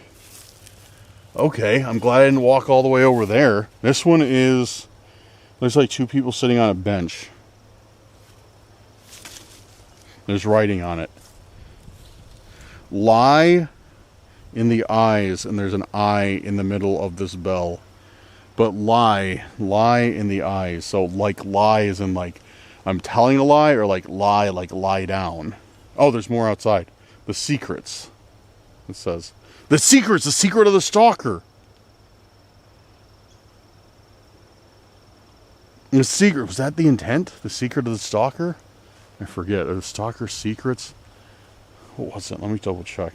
Speaker 1: Okay, I'm glad I didn't walk all the way over there. This one is, there's like two people sitting on a bench. There's writing on it. Lie in the eyes, and there's an eye in the middle of this bell. But lie in the eyes. So like lie is in like, I'm telling a lie, or like lie down. Oh, there's more outside. The secrets. It says. The secrets, the secret of the stalker. The secret, was that the intent? The secret of the stalker? I forget. Are the stalker secrets? What was it? Let me double check.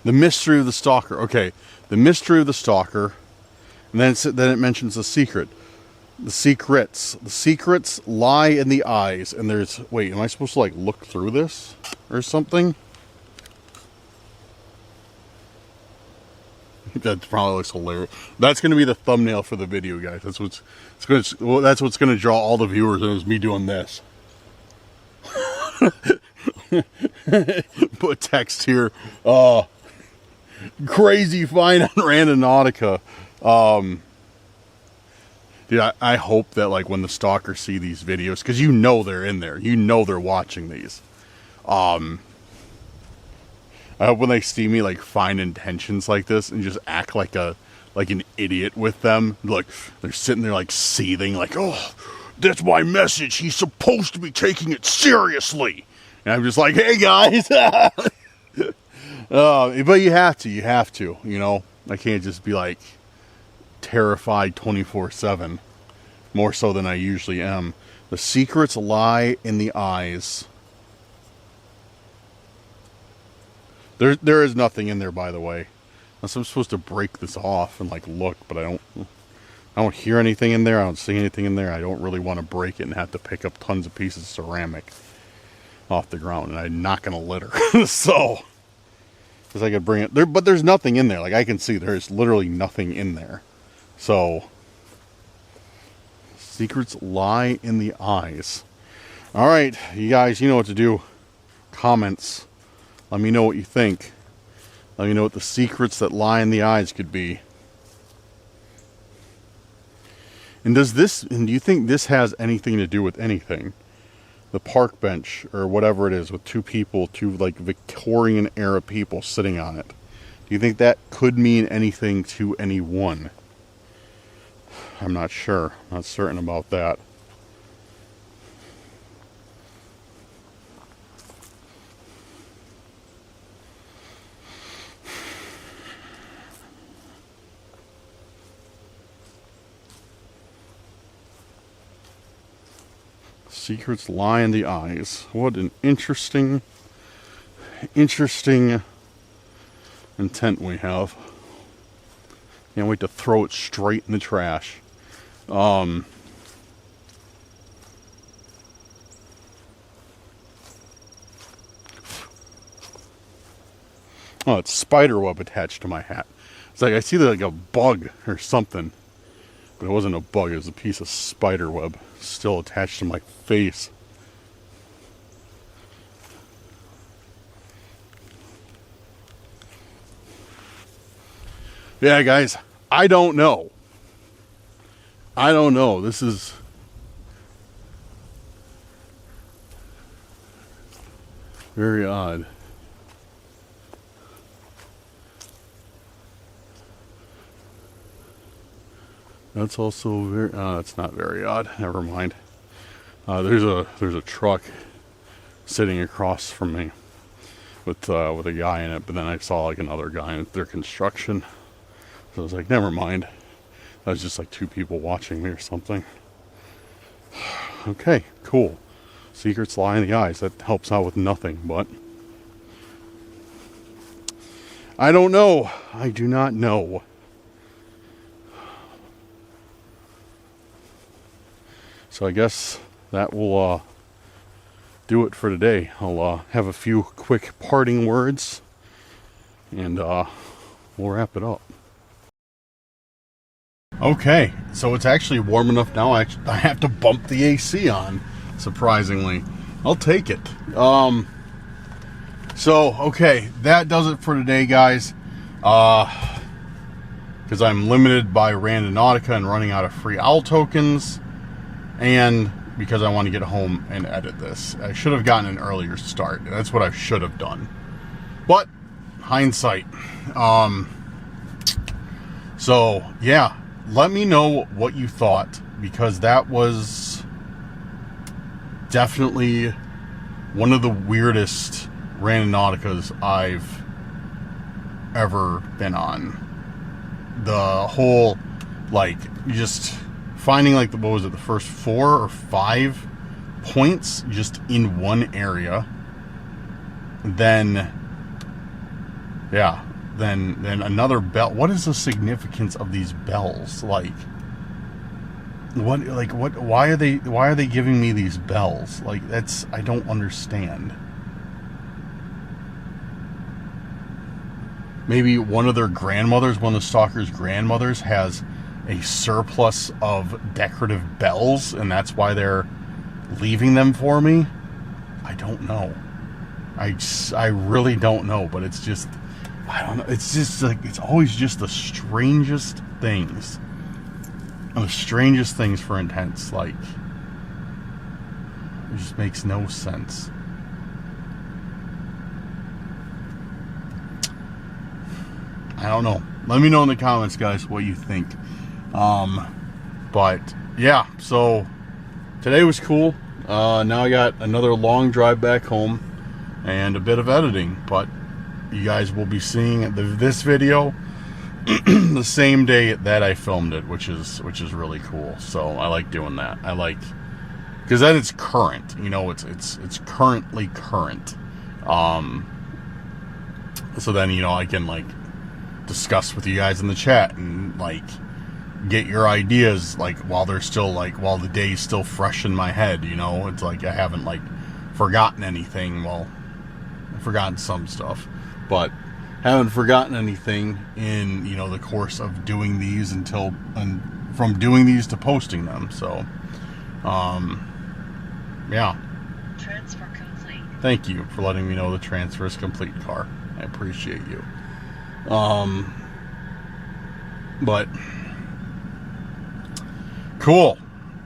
Speaker 1: The mystery of the stalker. Okay, the mystery of the stalker. And then it mentions the secret. The secrets. The secrets lie in the eyes. And there's... Wait, am I supposed to like look through this? Or something? That probably looks hilarious. That's going to be the thumbnail for the video, guys. That's what's going to draw all the viewers. Is me doing this. Put text here. Crazy find on Randonautica. Dude, I hope that like when the stalkers see these videos, because you know they're in there. You know they're watching these. I hope when they see me like find intentions like this and just act like an idiot with them. Like they're sitting there like seething, like, oh, that's my message. He's supposed to be taking it seriously. And I'm just like, hey guys. But you have to, you know. I can't just be like terrified 24/7. More so than I usually am. The secrets lie in the eyes. There is nothing in there, by the way. Unless I'm supposed to break this off and like look, but I don't hear anything in there. I don't see anything in there. I don't really want to break it and have to pick up tons of pieces of ceramic off the ground, and I'm not gonna litter. So, because I could bring it there, but there's nothing in there. Like I can see, there's literally nothing in there. So, secrets lie in the eyes. All right, you guys, you know what to do. Comments. Let me know what you think. Let me know what the secrets that lie in the eyes could be. And do you think this has anything to do with anything? The park bench or whatever it is with two like Victorian era people sitting on it. Do you think that could mean anything to anyone? I'm not sure. Not certain about that. Secrets lie in the eyes. What an interesting intent we have. Can't wait to throw it straight in the trash. Oh, it's spider web attached to my hat. It's like I see like a bug or something. But it wasn't a bug, it was a piece of spider web still attached to my face. Yeah, guys, I don't know. I don't know. This is very odd. That's also very. That's not very odd. Never mind. There's a truck sitting across from me with a guy in it, but then I saw like another guy in their construction. So I was like, never mind. That was just like two people watching me or something. Okay, cool. Secrets lie in the eyes. That helps out with nothing, but I don't know. I do not know. So I guess that will do it for today. I'll have a few quick parting words, and we'll wrap it up. Okay, so it's actually warm enough now. I have to bump the AC on, surprisingly. I'll take it. So, okay, that does it for today, guys. Because I'm limited by Randonautica and running out of free owl tokens. And because I want to get home and edit this. I should have gotten an earlier start. That's what I should have done. But, hindsight. So, yeah. Let me know what you thought, because that was definitely one of the weirdest Randonauticas I've ever been on. The whole, like, just finding, like, what was it, the first 4 or 5 points just in one area. Then, yeah. Then another bell. What is the significance of these bells? Like, what? Why are they giving me these bells? Like, I don't understand. Maybe one of their grandmothers, one of the stalkers' grandmothers, has a surplus of decorative bells, and that's why they're leaving them for me. I don't know. I really don't know, but it's just, I don't know. It's just like, it's always just the strangest things. And the strangest things for intents. Like, it just makes no sense. I don't know. Let me know in the comments, guys, what you think. But yeah, so today was cool. Now I got another long drive back home and a bit of editing, but you guys will be seeing this video the same day that I filmed it, which is really cool. So I like doing that. I like, because then it's current, you know, it's currently current. So then, you know, I can like discuss with you guys in the chat and like get your ideas, like while they're still, like, while the day's still fresh in my head, you know. It's like I haven't like forgotten anything. Well, I've forgotten some stuff, but haven't forgotten anything in, you know, the course of doing these and from doing these to posting them. So yeah,
Speaker 2: transfer complete.
Speaker 1: Thank you for letting me know the transfer is complete, Karl. I appreciate you. But cool.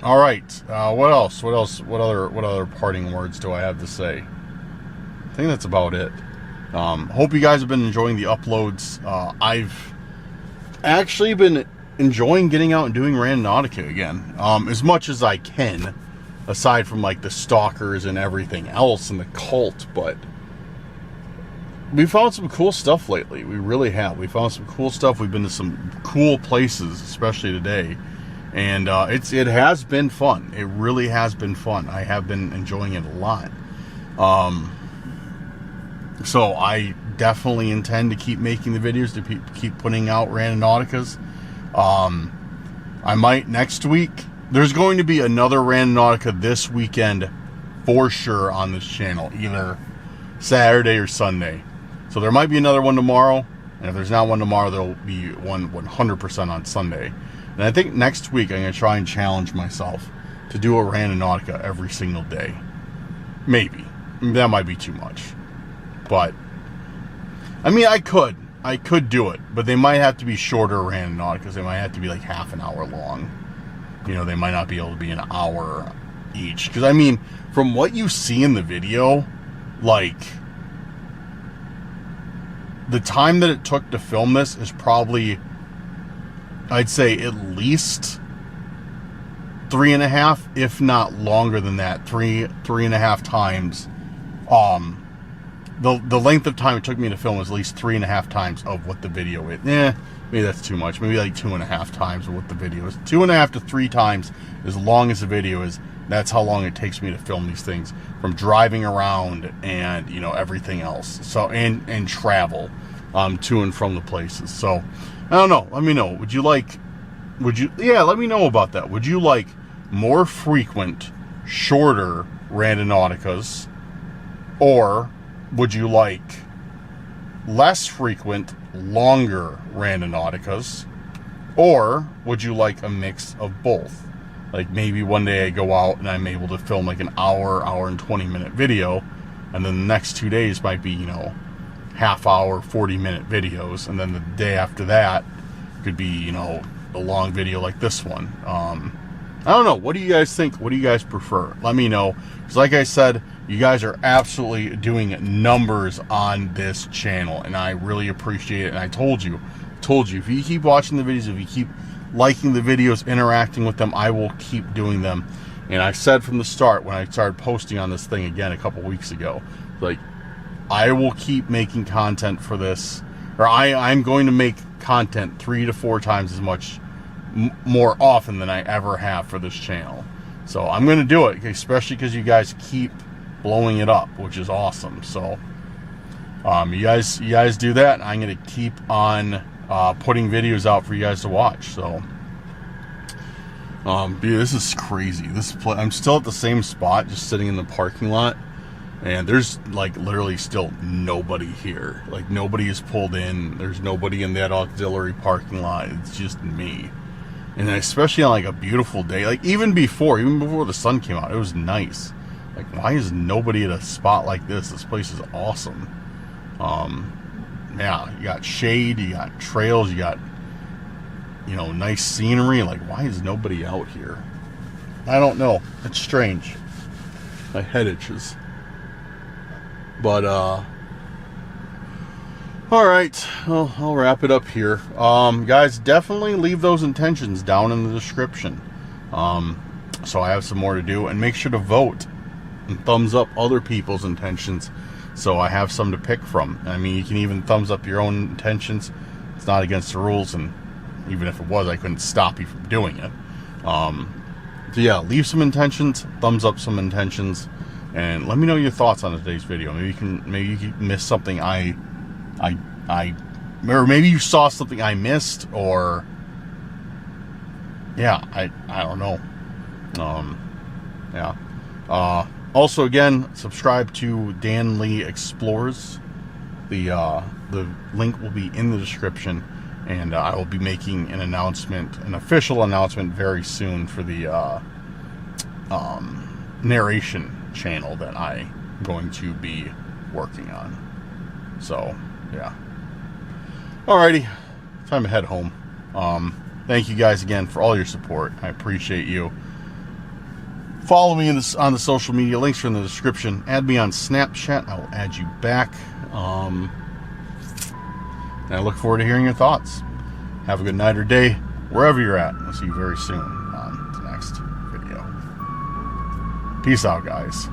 Speaker 1: All right. What else? What other parting words do I have to say? I think that's about it. Hope you guys have been enjoying the uploads. I've actually been enjoying getting out and doing Randonautica again, as much as I can, aside from like the stalkers and everything else and the cult. But we found some cool stuff lately. We really have. We found some cool stuff. We've been to some cool places, especially today. And it has been fun. It really has been fun. I have been enjoying it a lot. So I definitely intend to keep making the videos, to keep putting out Randonauticas. I might next week. There's going to be another Randonautica this weekend for sure on this channel, either Saturday or Sunday. So there might be another one tomorrow, and if there's not one tomorrow, there'll be one 100% on Sunday. And I think next week I'm going to try and challenge myself to do a Randonautica every single day. Maybe. That might be too much. But, I mean, I could do it, but they might have to be shorter Randonauticas. They might have to be like half an hour long. You know, they might not be able to be an hour each. Because, I mean, from what you see in the video, like, the time that it took to film this is probably, I'd say, at least 3.5, if not longer than that. 3.5 times. The length of time it took me to film was at least 3.5 times of what the video is. Maybe that's too much. Maybe like 2.5 times of what the video is. 2.5 to 3 times as long as the video is. That's how long it takes me to film these things, from driving around and, you know, everything else. So, and travel to and from the places. So, I don't know. Let me know. Let me know about that. Would you like more frequent, shorter Randonauticas, or would you like less frequent, longer Randonauticas, or would you like a mix of both? Like, maybe one day I go out and I'm able to film like an hour and 20-minute video, and then the next 2 days might be, you know, half-hour, 40-minute videos, and then the day after that could be, you know, a long video like this one. I don't know. What do you guys think? What do you guys prefer? Let me know. Because like I said, you guys are absolutely doing numbers on this channel, and I really appreciate it. And I told you, if you keep watching the videos, if you keep liking the videos, interacting with them, I will keep doing them. And I said from the start, when I started posting on this thing again a couple weeks ago, like, I will keep making content for this, or I'm going to make content 3 to 4 times as much more often than I ever have for this channel. So I'm going to do it, especially because you guys keep blowing it up, which is awesome. So you guys do that, and I'm going to keep on putting videos out for you guys to watch. So dude, this is crazy. I'm still at the same spot, just sitting in the parking lot, and there's like literally still nobody here. Like, nobody is pulled in. There's nobody in that auxiliary parking lot. It's just me. And especially on like a beautiful day, like even before the sun came out, it was nice. Like, why is nobody at a spot like this? This place is awesome. Yeah, you got shade, you got trails, you got, you know, nice scenery. Like, why is nobody out here? I don't know. It's strange. My head itches. But alright, well, I'll wrap it up here. Guys, definitely leave those intentions down in the description. So I have some more to do, and make sure to vote and thumbs up other people's intentions, so I have some to pick from. I mean, you can even thumbs up your own intentions. It's not against the rules, and even if it was, I couldn't stop you from doing it. So yeah, leave some intentions, thumbs up some intentions, and let me know your thoughts on today's video. Maybe you missed something or maybe you saw something I missed, or yeah, I don't know. Yeah. Also, again, subscribe to Dan Lee Explores. The link will be in the description, and I will be making an official announcement very soon for the narration channel that I'm going to be working on. So, yeah. Alrighty, time to head home. Thank you guys again for all your support. I appreciate you. Follow me on the social media. Links are in the description. Add me on Snapchat. I will add you back. And I look forward to hearing your thoughts. Have a good night or day, wherever you're at. I'll see you very soon on the next video. Peace out, guys.